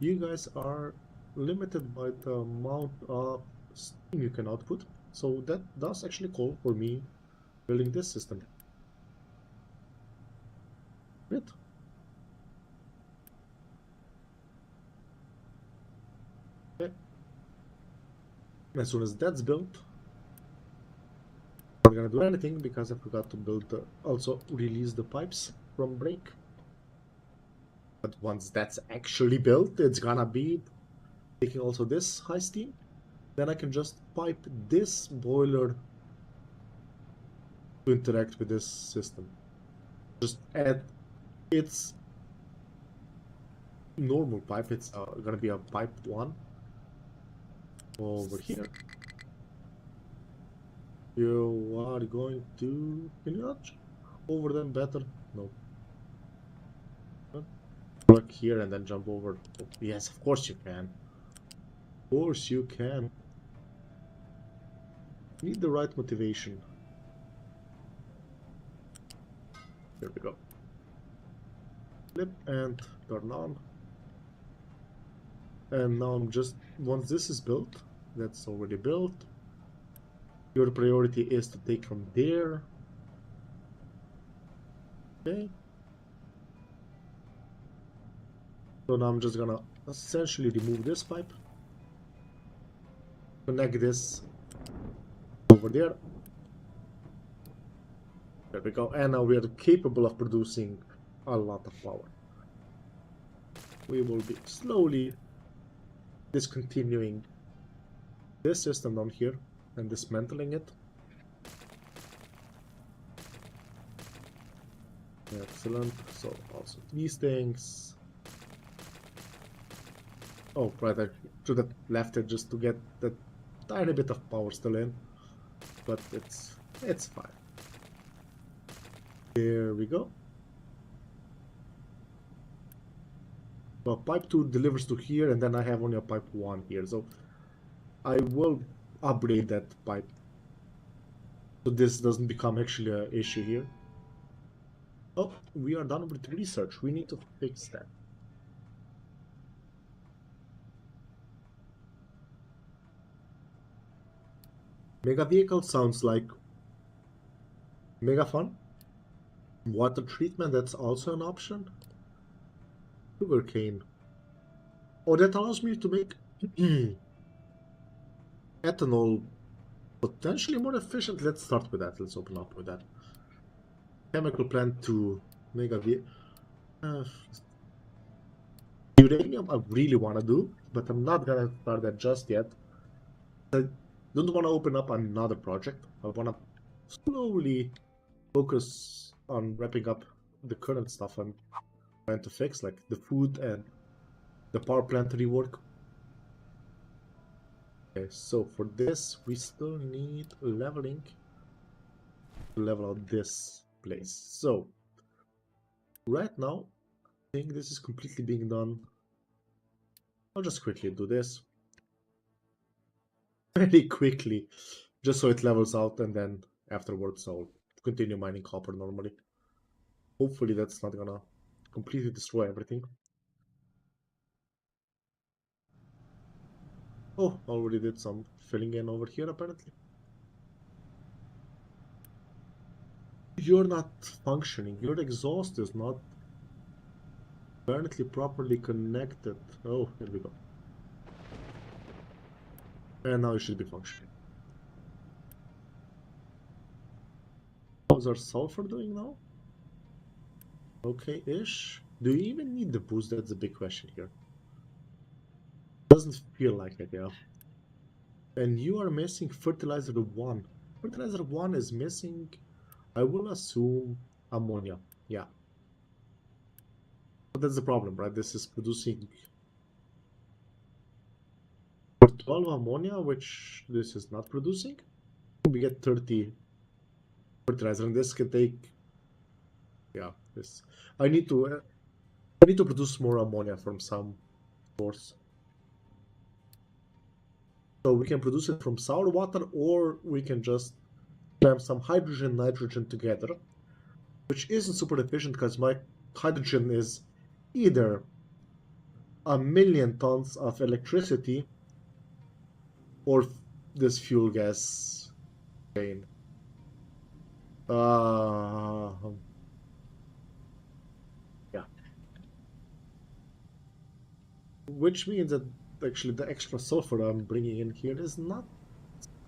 You guys are limited by the amount of steam you can output, so that does actually call for me building this system. Good. Okay. As soon as that's built, I'm not gonna do anything because I forgot to build also release the pipes from break. But once that's actually built, it's gonna be taking also this high steam. Then I can just pipe this boiler to interact with this system. Just add its normal pipe. It's gonna be a pipe 1 over here. You are going to... Can you not over them better? No. Work here and then jump over. Oh, yes, of course you can. Of course you can. You need the right motivation. There we go. Flip and turn on. And now I'm just... Once this is built, that's already built. Your priority is to take from there. Okay. So now I'm just gonna essentially remove this pipe. Connect this over there. There we go. And now we are capable of producing a lot of power. We will be slowly discontinuing this system down here and dismantling it. Excellent. So also these things. Oh, right, I should have left it just to get that tiny bit of power still in, but it's fine. There we go. So pipe 2 delivers to here, and then I have only a pipe 1 here, so I will upgrade that pipe so this doesn't become actually an issue here. Oh, we are done with research. We need to fix that. Mega vehicle sounds like mega fun. Water treatment, that's also an option. Sugarcane. Oh, that allows me to make ethanol potentially more efficient. Let's start with that. Let's open up with that. Chemical plant to mega vehicle. Uranium I really want to do, but I'm not gonna start that just yet. I don't want to open up another project. I want to slowly focus on wrapping up the current stuff I'm trying to fix, like the food and the power plant rework. Okay, so for this we still need leveling to level out this place. So right now I think this is completely being done. I'll just quickly do this very quickly just so it levels out, and then afterwards I'll continue mining copper normally. Hopefully that's not gonna completely destroy everything. Oh, already did some filling in over here apparently. You're not functioning. Your exhaust is not apparently properly connected. Oh, here we go. And now it should be functioning. How's our sulfur doing now? Okay-ish. Do you even need the boost? That's the big question here. Doesn't feel like it, yeah. And you are missing fertilizer 1. Fertilizer 1 is missing, I will assume, ammonia. Yeah. But that's the problem, right? This is producing for 12 ammonia, which this is not producing. We get 30 fertilizer, and this can take... Yeah, this... I need to produce more ammonia from some source. So we can produce it from sour water, or we can just clamp some hydrogen, nitrogen together, which isn't super efficient because my hydrogen is either 1,000,000 tons of electricity or this fuel gas chain. Yeah. Which means that actually the extra sulfur I'm bringing in here is not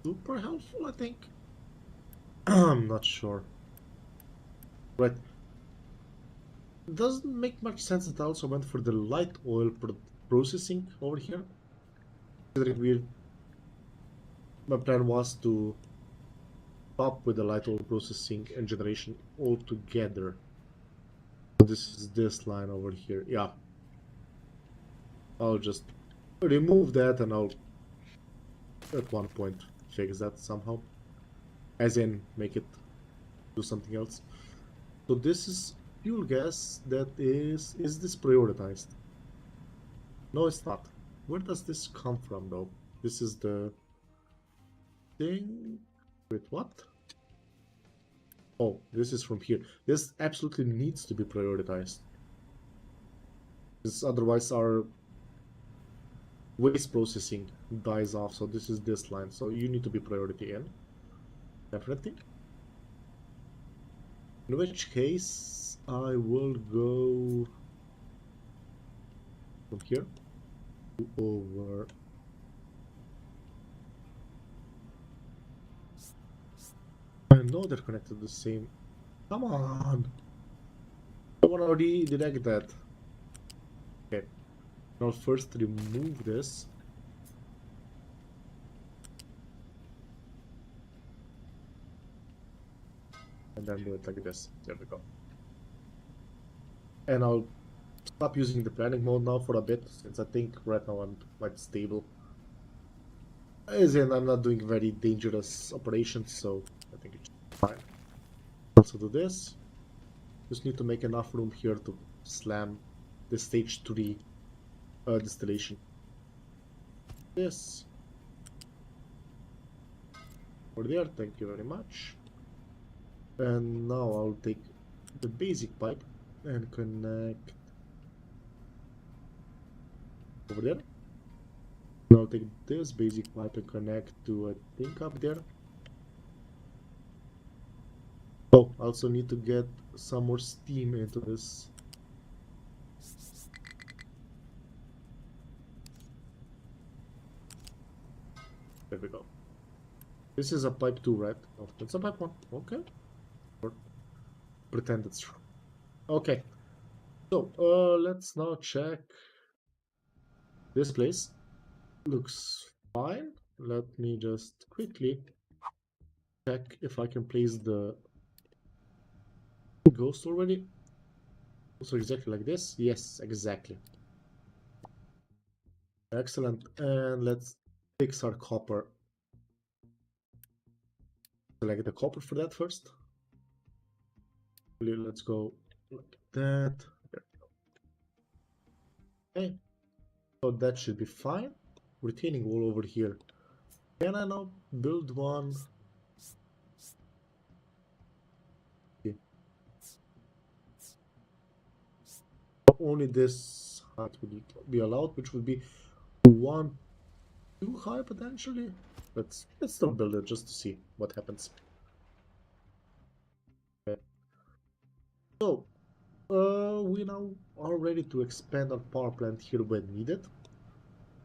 super helpful, I think. I'm not sure. Right. Doesn't make much sense that I also went for the light oil processing over here. Considering my plan was to stop with the light oil processing and generation altogether. This is this line over here. Yeah. I'll just remove that and I'll at one point fix that somehow. As in, make it do something else. So this is fuel gas that is this prioritized? No, it's not. Where does this come from though? This is the thing with what? Oh, this is from here. This absolutely needs to be prioritized. Because otherwise our waste processing dies off. So this is this line. So you need to be priority in. Definitely. In which case I will go from here to over. I know they're connected to the same. Come on! I want to redirect that. Okay. I'll first remove this. And then do it like this. There we go. And I'll stop using the planning mode now for a bit, since I think right now I'm quite stable. As in, I'm not doing very dangerous operations, so I think it's fine. Also do this. Just need to make enough room here to slam the stage 3 distillation. This. Over there, thank you very much. And now I'll take the basic pipe and connect over there. And I'll take this basic pipe and connect to, I think, up there. Oh, I also need to get some more steam into this. There we go. This is a pipe 2, right? Oh, it's a pipe 1. Okay. Or pretend it's true. Okay. So, let's now check. This place looks fine. Let me just quickly check if I can place the ghost already. Also exactly like this. Yes, exactly. Excellent. And let's fix our copper. Select the copper for that first. Let's go like that. There we go. Okay. So that should be fine. Retaining wall over here. Can I now build one? Okay. Only this height would be allowed, which would be 1 too high potentially. Let's still build it just to see what happens. Okay. So we now are ready to expand our power plant here when needed.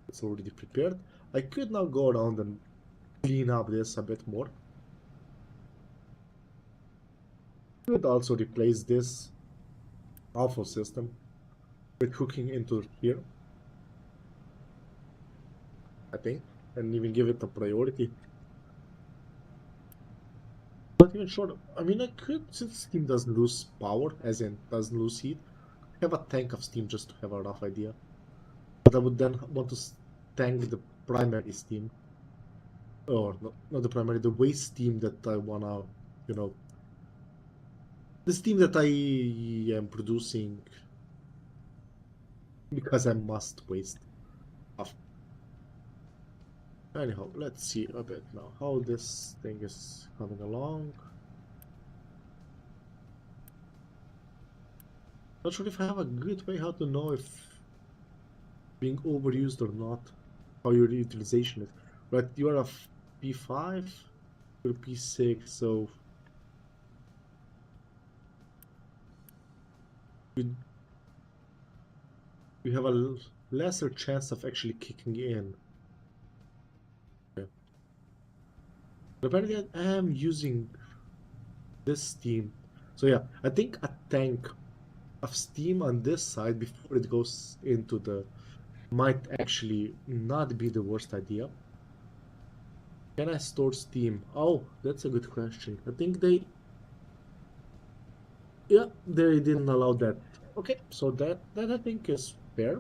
It's already prepared. I could now go around and clean up this a bit more. Could also replace this alpha system with hooking into here, I think, and even give it a priority. Not even sure. I mean, I could, since steam doesn't lose power, as in doesn't lose heat, have a tank of steam just to have a rough idea. But I would then want to tank the primary steam. Or not the primary, the waste steam that I wanna, you know, the steam that I am producing because I must waste stuff. Anyhow, let's see a bit now how this thing is coming along. Not sure if I have a good way how to know if being overused or not, how your utilization is. But you are a P5, you're P6, so you have a lesser chance of actually kicking in. Okay. But apparently I am using this steam. So yeah, I think a tank of steam on this side before it goes into the might actually not be the worst idea. Can I store steam? Oh, that's a good question. I think they didn't allow that. Okay, so that I think is fair.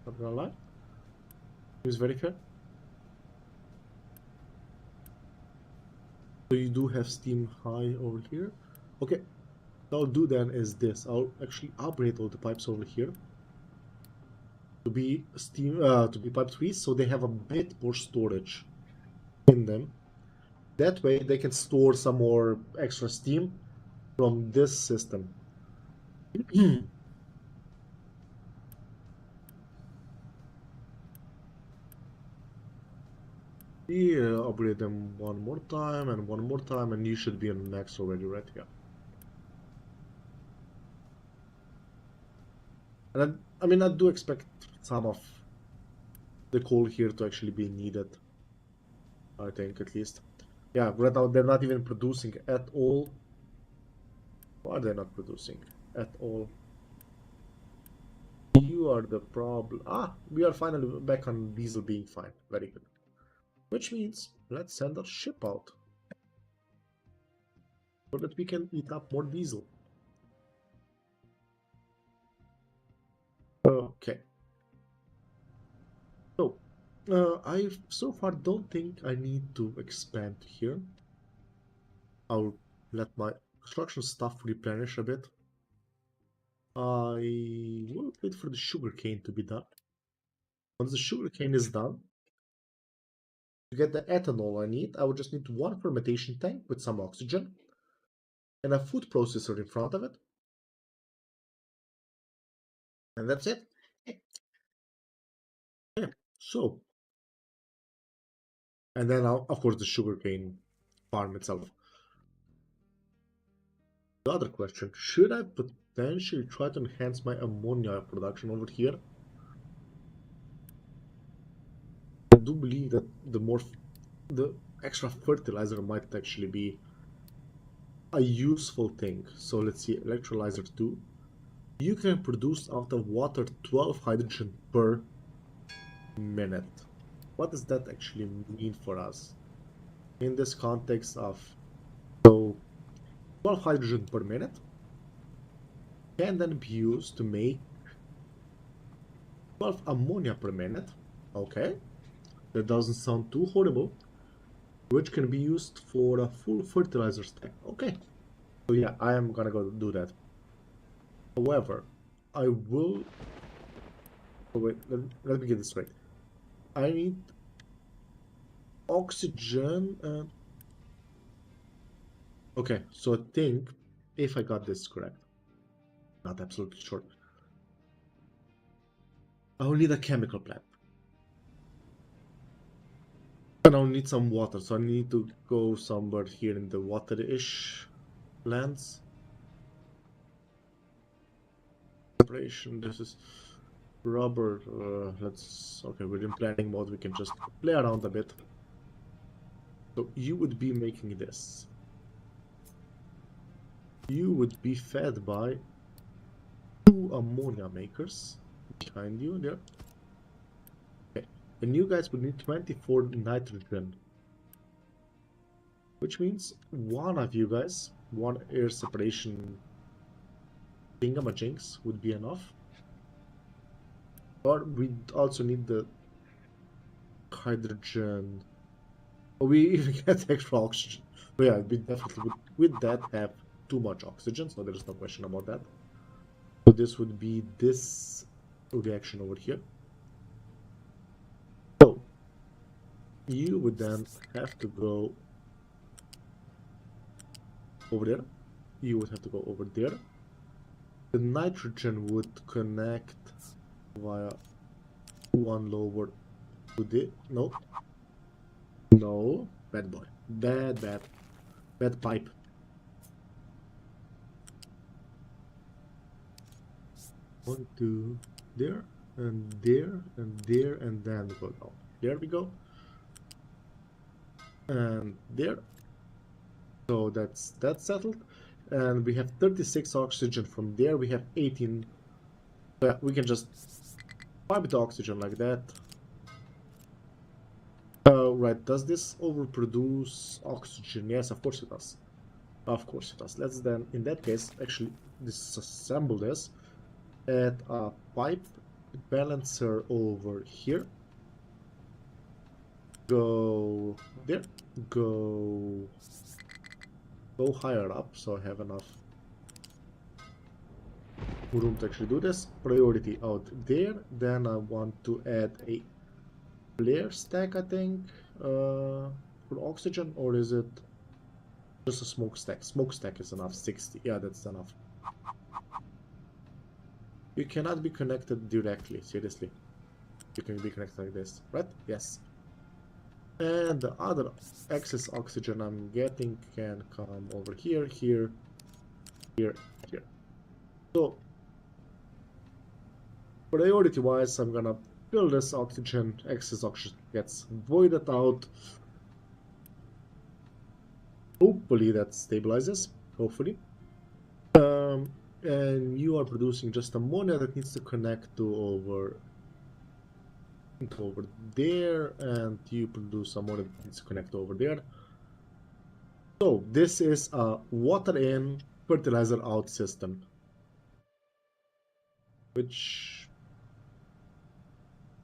Not gonna lie. Seems very fair. So you do have steam high over here. Okay, what I'll do then is this. I'll actually upgrade all the pipes over here to be pipe free, so they have a bit more storage in them. That way they can store some more extra steam from this system. Yeah, upgrade them one more time and one more time, and you should be on max already, right? Yeah. And I mean, I do expect some of the coal here to actually be needed. I think at least. Yeah, right now they're not even producing at all. Why are they not producing at all? You are the problem. Ah, we are finally back on diesel being fine. Very good. Which means let's send our ship out so that we can eat up more diesel. Okay. So, I so far don't think I need to expand here. I'll let my construction stuff replenish a bit. I will wait for the sugarcane to be done. Once the sugarcane is done, to get the ethanol I need, I will just need one fermentation tank with some oxygen and a food processor in front of it. And that's it. Yeah. So, and then of course the sugarcane farm itself. The other question, should I potentially try to enhance my ammonia production over here? I do believe that the extra fertilizer might actually be a useful thing. So let's see, electrolyzer 2. You can produce out of water 12 hydrogen per minute. What does that actually mean for us? In this context of, so 12 hydrogen per minute can then be used to make 12 ammonia per minute. Okay, that doesn't sound too horrible. Which can be used for a full fertilizer stack. Okay, so yeah, I am gonna go do that. However, I will. Oh wait, let me get this right. I need oxygen and. Okay, so I think if I got this correct, not absolutely sure, I will need a chemical plant. And I'll need some water, so I need to go somewhere here in the water-ish lands. Separation, this is rubber. Okay, we're in planning mode, we can just play around a bit. So you would be making this. You would be fed by 2 ammonia makers behind you there. Okay, and you guys would need 24 nitrogen. Which means one of you guys, one air separation thingamajinks would be enough. Or we also need the hydrogen. Oh, we even get extra oxygen. But yeah, we definitely would with that have too much oxygen, so there's no question about that. So this would be this reaction over here. So you would then have to go over there. You would have to go over there. The nitrogen would connect via one lower to the no, bad boy, bad pipe. One, two, there, and there, and there, and then go down. There we go. And there. So that's settled. And we have 36 oxygen from there. We have 18. Yeah, we can just pipe the oxygen like that. Right, does this overproduce oxygen? Yes, of course it does. Of course it does. Let's then, in that case, actually disassemble this. Add a pipe balancer over here. go there, go higher up, so I have enough room to actually do this. Priority out there. Then I want to add a flare stack, I think, for oxygen, or is it just a smokestack? Smokestack is enough. 60. Yeah, that's enough. You cannot be connected directly. Seriously, you can be connected like this, right? Yes. And the other excess oxygen I'm getting can come over here, here, here, here. So priority-wise, I'm gonna fill this oxygen. Excess oxygen gets voided out. Hopefully that stabilizes. Hopefully. And you are producing just ammonia that needs to connect to over there, and you produce ammonia that needs to connect over there. So this is a water in, fertilizer out system, which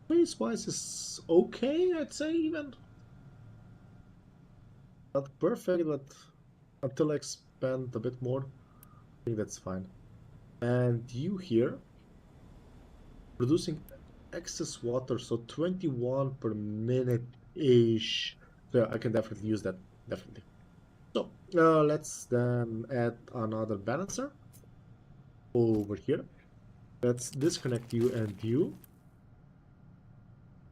space-wise is okay, I'd say. Even not perfect, but until I expand a bit more, I think that's fine. And you here producing excess water, so 21 per minute ish. So I can definitely use that, definitely. So let's then add another balancer over here. Let's disconnect you and you.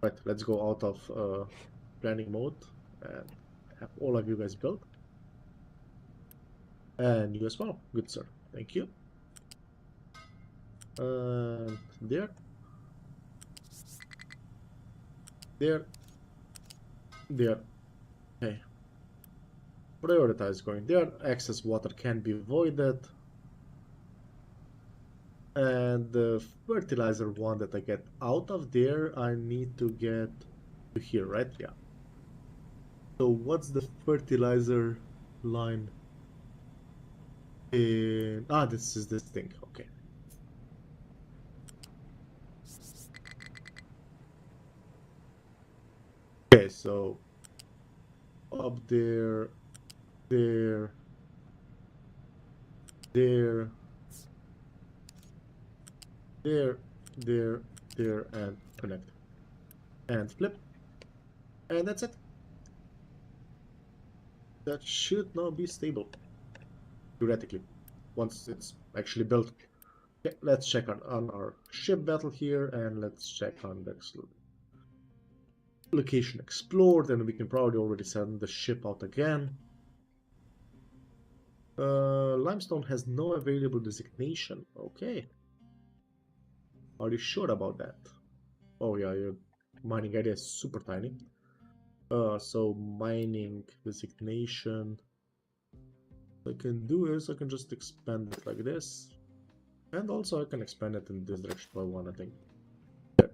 Right, let's go out of planning mode and have all of you guys built. And you as well, good sir. Thank you. And there. There. There. Okay. Prioritize going there. Excess water can be voided. And the fertilizer one that I get out of there, I need to get to here, right? Yeah. So what's the fertilizer line? This is this thing. Okay. Okay, so up there, there, there, there, there, there, and connect. And flip. And that's it. That should now be stable, theoretically, once it's actually built. Okay, let's check on our ship battle here, and let's check on the location explored, and we can probably already send the ship out again. Limestone has no available designation. Okay. Are you sure about that? Oh yeah, your mining area is super tiny. So mining designation. What I can do is I can just expand it like this. And also I can expand it in this direction by one, I think. Yeah.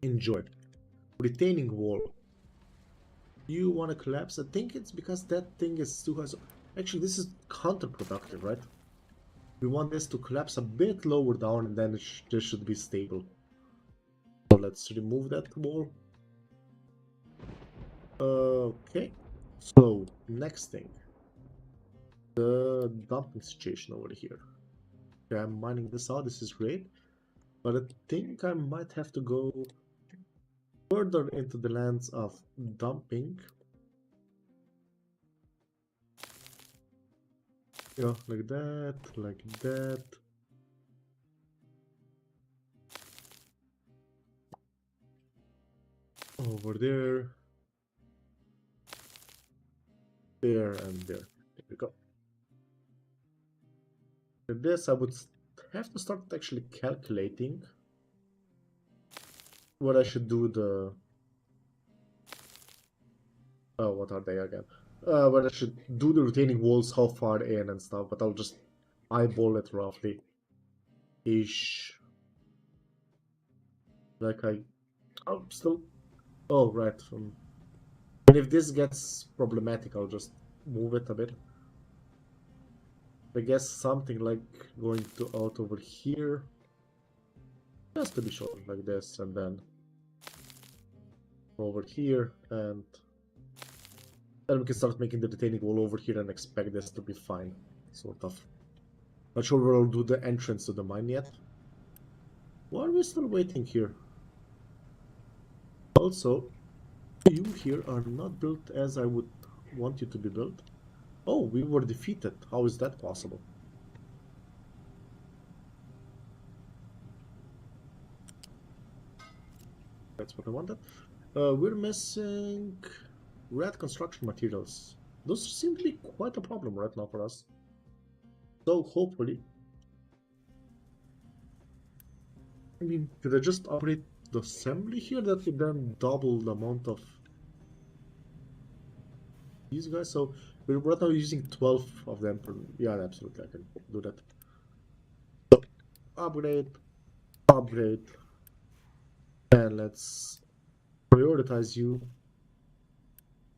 Enjoy. Retaining wall. You want to collapse? I think it's because that thing is too high. So actually, this is counterproductive, right? We want this to collapse a bit lower down, and then this should be stable. So let's remove that wall. Okay. So next thing, the dumping situation over here. Okay, I'm mining this out. This is great, but I think I might have to go further into the lands of dumping. Yeah, like that, like that. Over there. There and there. There we go. With this, I would have to start actually calculating what I should do the... Oh, what are they again? What I should do the retaining walls, how far in and stuff, but I'll just eyeball it roughly. Ish. Like oh, still... Oh, right. And if this gets problematic, I'll just move it a bit. I guess something like going to out over here. Just to be sure, like this, and then... over here, and then we can start making the retaining wall over here and expect this to be fine, sort of. Not sure we'll do the entrance to the mine yet. Why are we still waiting here? Also, you here are not built as I would want you to be built. Oh, we were defeated. How is that possible? That's what I wanted. We're missing red construction materials. Those seem to be quite a problem right now for us. So hopefully, I mean, did I just upgrade the assembly here? That would then double the amount of these guys. So we're right now using 12 of them per. Yeah, absolutely, I can do that. So upgrade, upgrade, and let's prioritize you.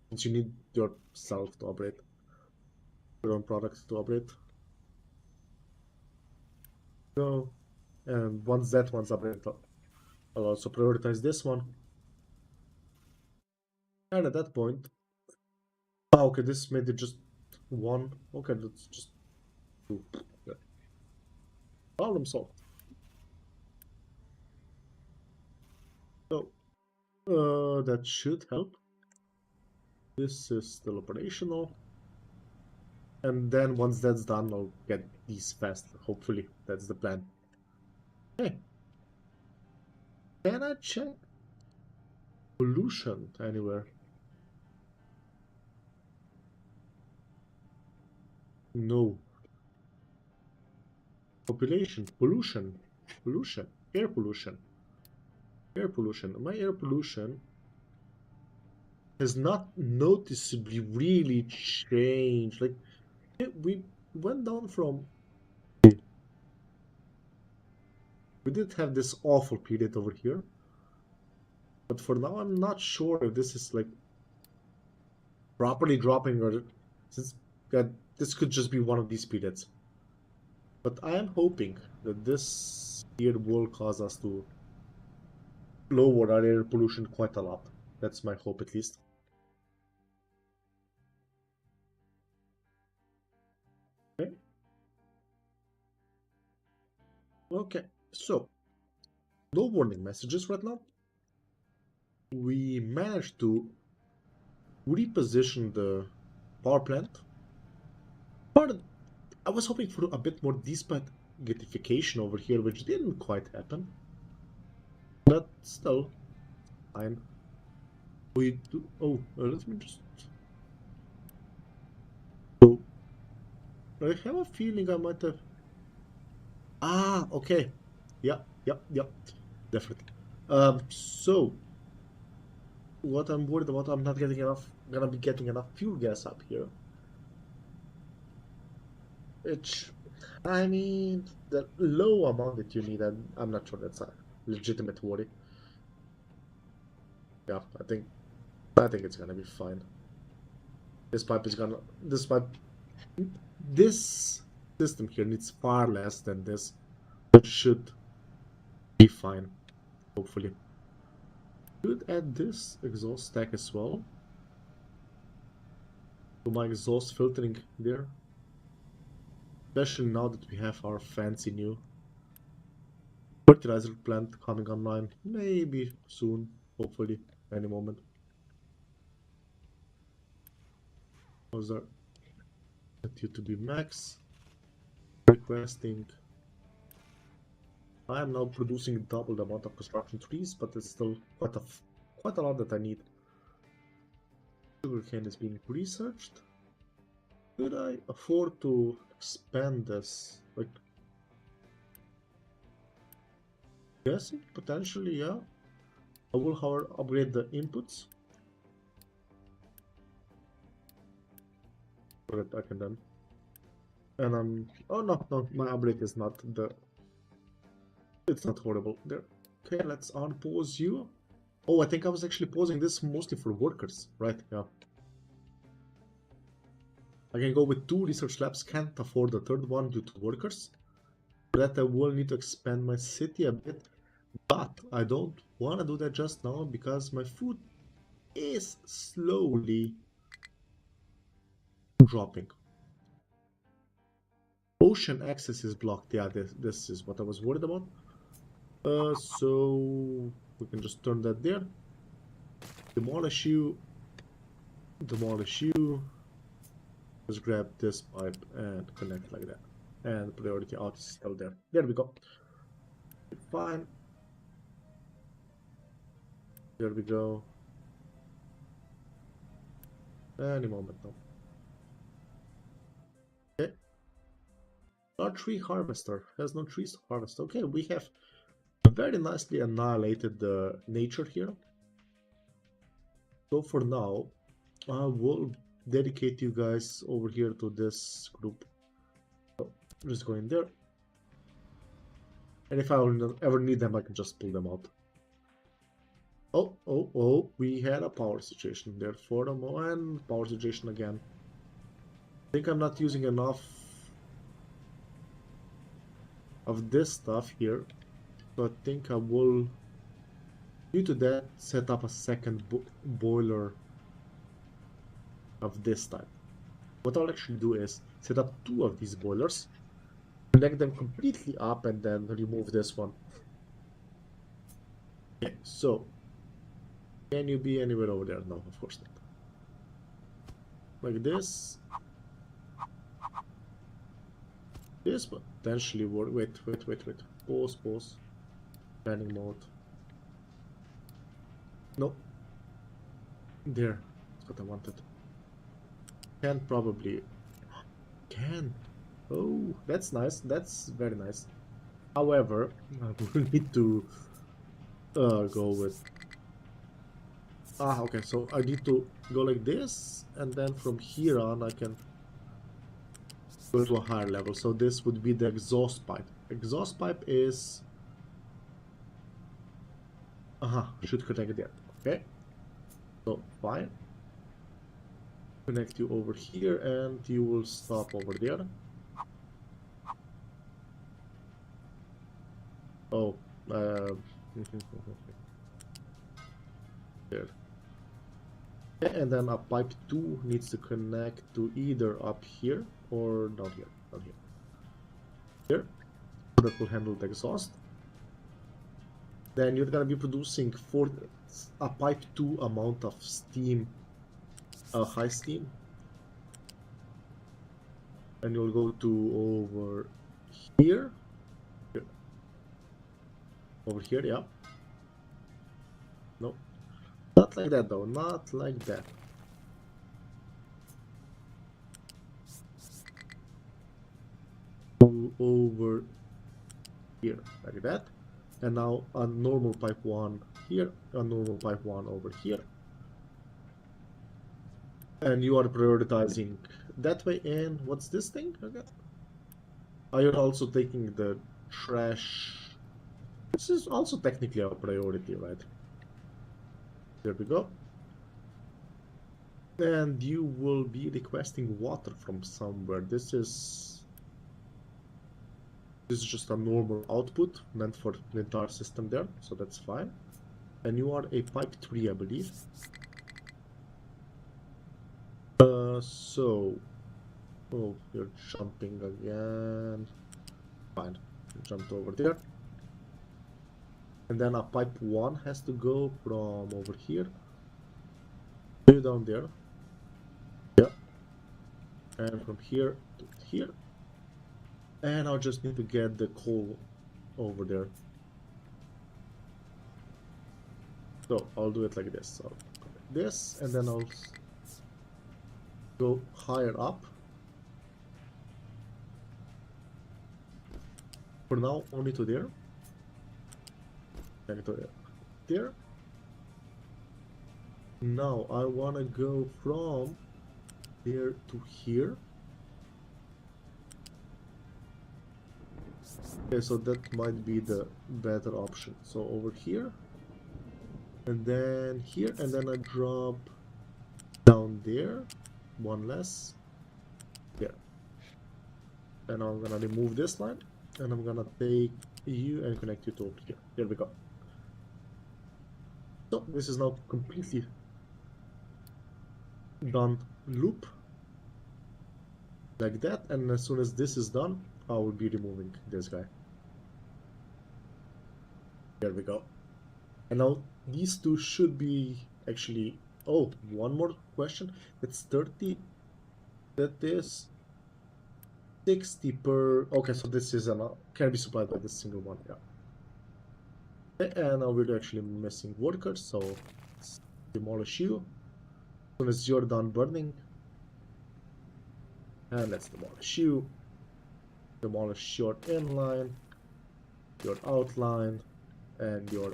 Since you need yourself to upgrade, your own products to upgrade. So, and once that one's upgraded, I'll also prioritize this one. And at that point, oh, okay, this made it just one. Okay, let's just do. Yeah. Problem solved. So, that should help. This is still operational. And then once that's done, I'll get these fast. Hopefully, that's the plan. Hey, can I check pollution anywhere? No. Population, pollution, pollution, air pollution, air pollution. My air pollution has not noticeably really changed. Like, we went down from. We did have this awful period over here. But for now, I'm not sure if this is like properly dropping or since this could just be one of these periods. But I am hoping that this year will cause us to lower our air pollution quite a lot. That's my hope, at least. Okay. Okay, so no warning messages right now. We managed to reposition the power plant. But I was hoping for a bit more despaghettification over here, which didn't quite happen. But still, fine. We do. Oh, let me just. So, I have a feeling I might have. Ah, okay. Yep, definitely. So what I'm worried about, I'm not getting enough. Gonna be getting enough fuel gas up here. Which, I mean, the low amount that you need, I'm not sure that's a legitimate worry. Yeah, I think it's gonna be fine. This pipe is gonna. This system here needs far less than this, but should be fine, hopefully. Should add this exhaust stack as well. To my exhaust filtering there. Especially now that we have our fancy new fertilizer plant coming online. Maybe soon, hopefully, any moment. Was there? Set you to be max. Requesting. I am now producing double the amount of construction trees, but it's still quite a lot that I need. Sugarcane is being researched. Could I afford to expand this? Like, yes, potentially, yeah. I will, however, upgrade the inputs. So that I can then. And I'm. Oh no, my upgrade is not the. It's not horrible. There. Okay, let's unpause you. Oh, I think I was actually pausing this mostly for workers. Right, yeah. I can go with 2 research labs, can't afford the third one due to workers. For that I will need to expand my city a bit, but I don't want to do that just now because my food is slowly dropping. Ocean access is blocked. Yeah, this is what I was worried about. So we can just turn that there. Demolish you. Demolish you. Just grab this pipe and connect like that. And priority out is still there. There we go. Fine. There we go. Any moment now. Okay. Our tree harvester has no trees to harvest. Okay, we have very nicely annihilated the nature here. So for now, I will dedicate you guys over here to this group. So just go in there. And if I ever need them, I can just pull them out. Oh, we had a power situation there for a moment. Power situation again. I think I'm not using enough of this stuff here. So I think I will, due to that, set up a second boiler of this type. What I'll actually do is set up 2 of these boilers, connect them completely up, and then remove this one. Okay, so can you be anywhere over there? No, of course not. Like this. This potentially work. Wait. Pause. Planning mode. No. There. That's what I wanted. Can probably. Can. Oh, that's nice. That's very nice. However, I will need to go with. Okay, so I need to go like this, and then from here on I can go to a higher level. So this would be the exhaust pipe. Exhaust pipe is should connect there. Okay, so fine, connect you over here and you will stop over there. Oh, there. And then a pipe 2 needs to connect to either up here or down here. Here. That will handle the exhaust. Then you're gonna be producing for a pipe 2 amount of steam, high steam. And you'll go to over here. Over here, yeah. No. Not like that though, not like that. Go over here, like that. And now a normal pipe 1 here, a normal pipe 1 over here. And you are prioritizing that way. And what's this thing again? You're also taking the trash. This is also technically a priority, right? There we go. And you will be requesting water from somewhere. This is just a normal output meant for the entire system there, so that's fine. And you are a pipe 3, I believe. So, oh, you're jumping again. Fine, you jumped over there. And then a pipe 1 has to go from over here to down there. Yeah. And from here to here. And I'll just need to get the coal over there. So I'll do it like this. So like this, and then I'll go higher up. For now, only to there. And to there. Now I want to go from there to here. Okay, so that might be the better option. So over here, and then here, and then I drop down there, 1 less, there. And I'm gonna remove this line, and I'm gonna take you and connect you to over here. There we go. So this is now completely done loop like that, and as soon as this is done, I will be removing this guy. There we go. And now these two should be actually. Oh, one more question. That's 30. That is 60 per. Okay, so this is can be supplied by this single one. Yeah. Okay, and now we're actually missing workers, so let's demolish you. As soon as you're done burning, and let's demolish you. Demolish your inline, your outline, and your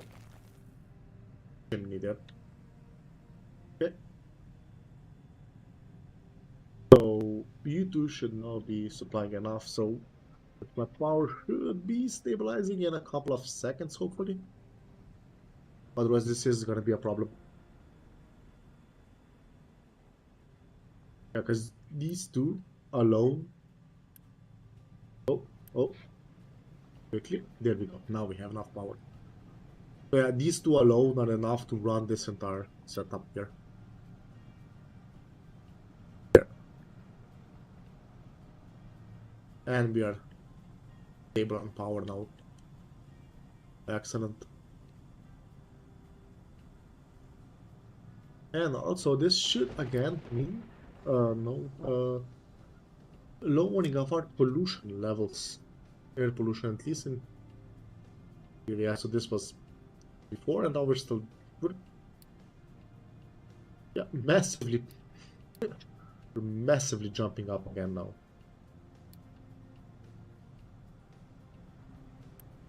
chimney there. Okay. So you two should now be supplying enough, so my power should be stabilizing in a couple of seconds, hopefully. Otherwise, this is gonna be a problem. Yeah, because these two alone. Oh, quickly. There we go. Now we have enough power. So yeah, these two alone are enough to run this entire setup here. And we are stable on power now. Excellent. And also this should again mean lowering of our pollution levels. Air pollution, at least in yeah, so this was before, and now we're yeah, massively jumping up again now.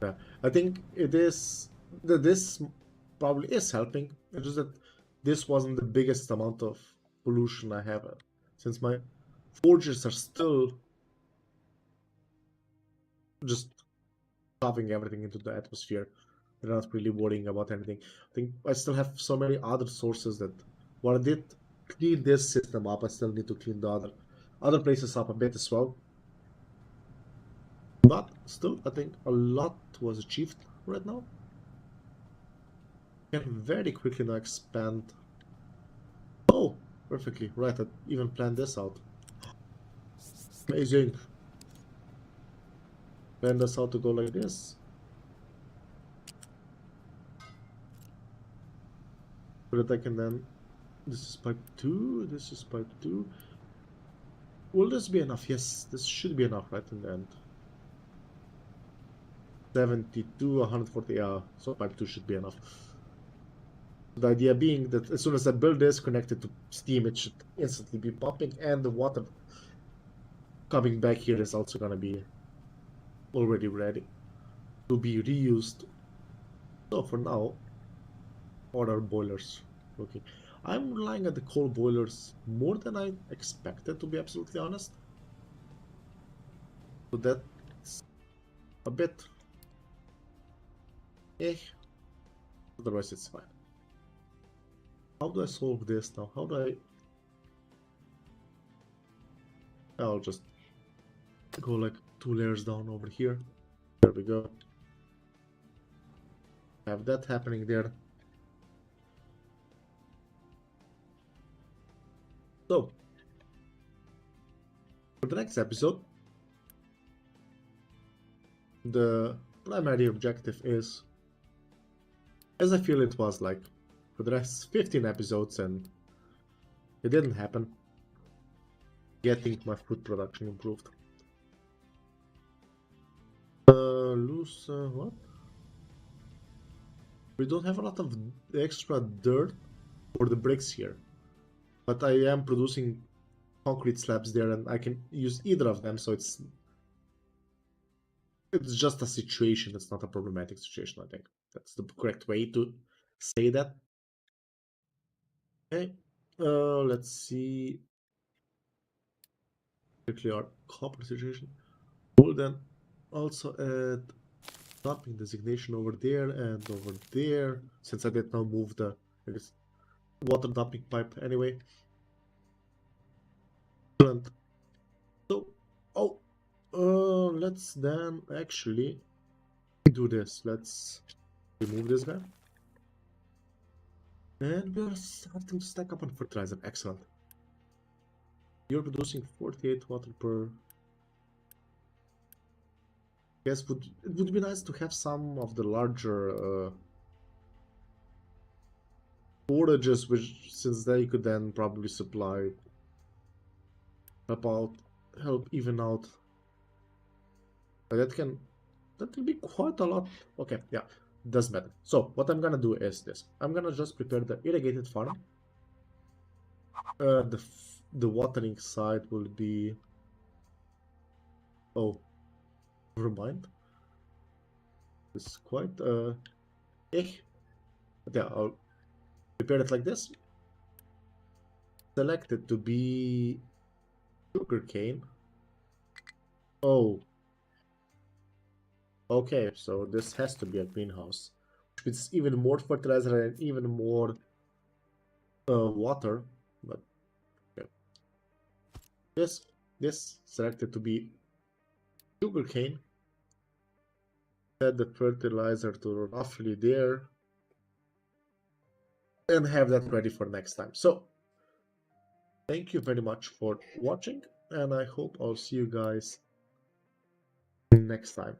Yeah, I think it is that this probably is helping. It's just that this wasn't the biggest amount of pollution I have, since my forges are still just shoving everything into the atmosphere. They're not really worrying about anything. I think I still have so many other sources that while I did clean this system up, I still need to clean the other places up a bit as well. But still, I think a lot was achieved right now. Can very quickly now expand. Oh, perfectly right. I even planned this out. Amazing. Plan this out to go like this. So that I can then. This is pipe 2. This is pipe 2. Will this be enough? Yes, this should be enough, right, in the end. 72, 140, yeah, so pipe 2 should be enough. The idea being that as soon as I build this connected to steam, it should instantly be pumping, and the water coming back here is also gonna be already ready to be reused. So for now, all our boilers working. I'm relying on the coal boilers more than I expected, to be absolutely honest. So that's a bit eh, otherwise it's fine. How do I solve this now? How do I'll just go like 2 layers down over here. There we go. Have that happening there. So, for the next episode, the primary objective is, as I feel it was like for the last 15 episodes and it didn't happen, getting my food production improved. What? We don't have a lot of extra dirt for the bricks here, but I am producing concrete slabs there and I can use either of them, so it's just a situation. It's not a problematic situation. I think that's the correct way to say that. Okay, let's see. Quickly our copper situation. We'll then also add dumping designation over there and over there, since I did now move the, I guess, water dumping pipe anyway. And so, oh, let's then actually do this. Let's remove this guy. And we're starting to stack up on fertilizer. Excellent. You're producing 48 water per. Yes, it would be nice to have some of the larger storages, which since they could then probably supply, help even out. But that will be quite a lot. Okay, yeah, doesn't matter. So what I'm gonna do is this. I'm gonna just prepare the irrigated farm. The watering side will be. Oh, never mind. It's quite eh. But yeah, I'll prepare it like this. Select it to be sugarcane. Oh, okay. So this has to be a greenhouse, which means even more fertilizer and even more water. But okay. This selected to be sugarcane. Set the fertilizer to roughly there, and have that ready for next time. So thank you very much for watching, and I hope I'll see you guys next time.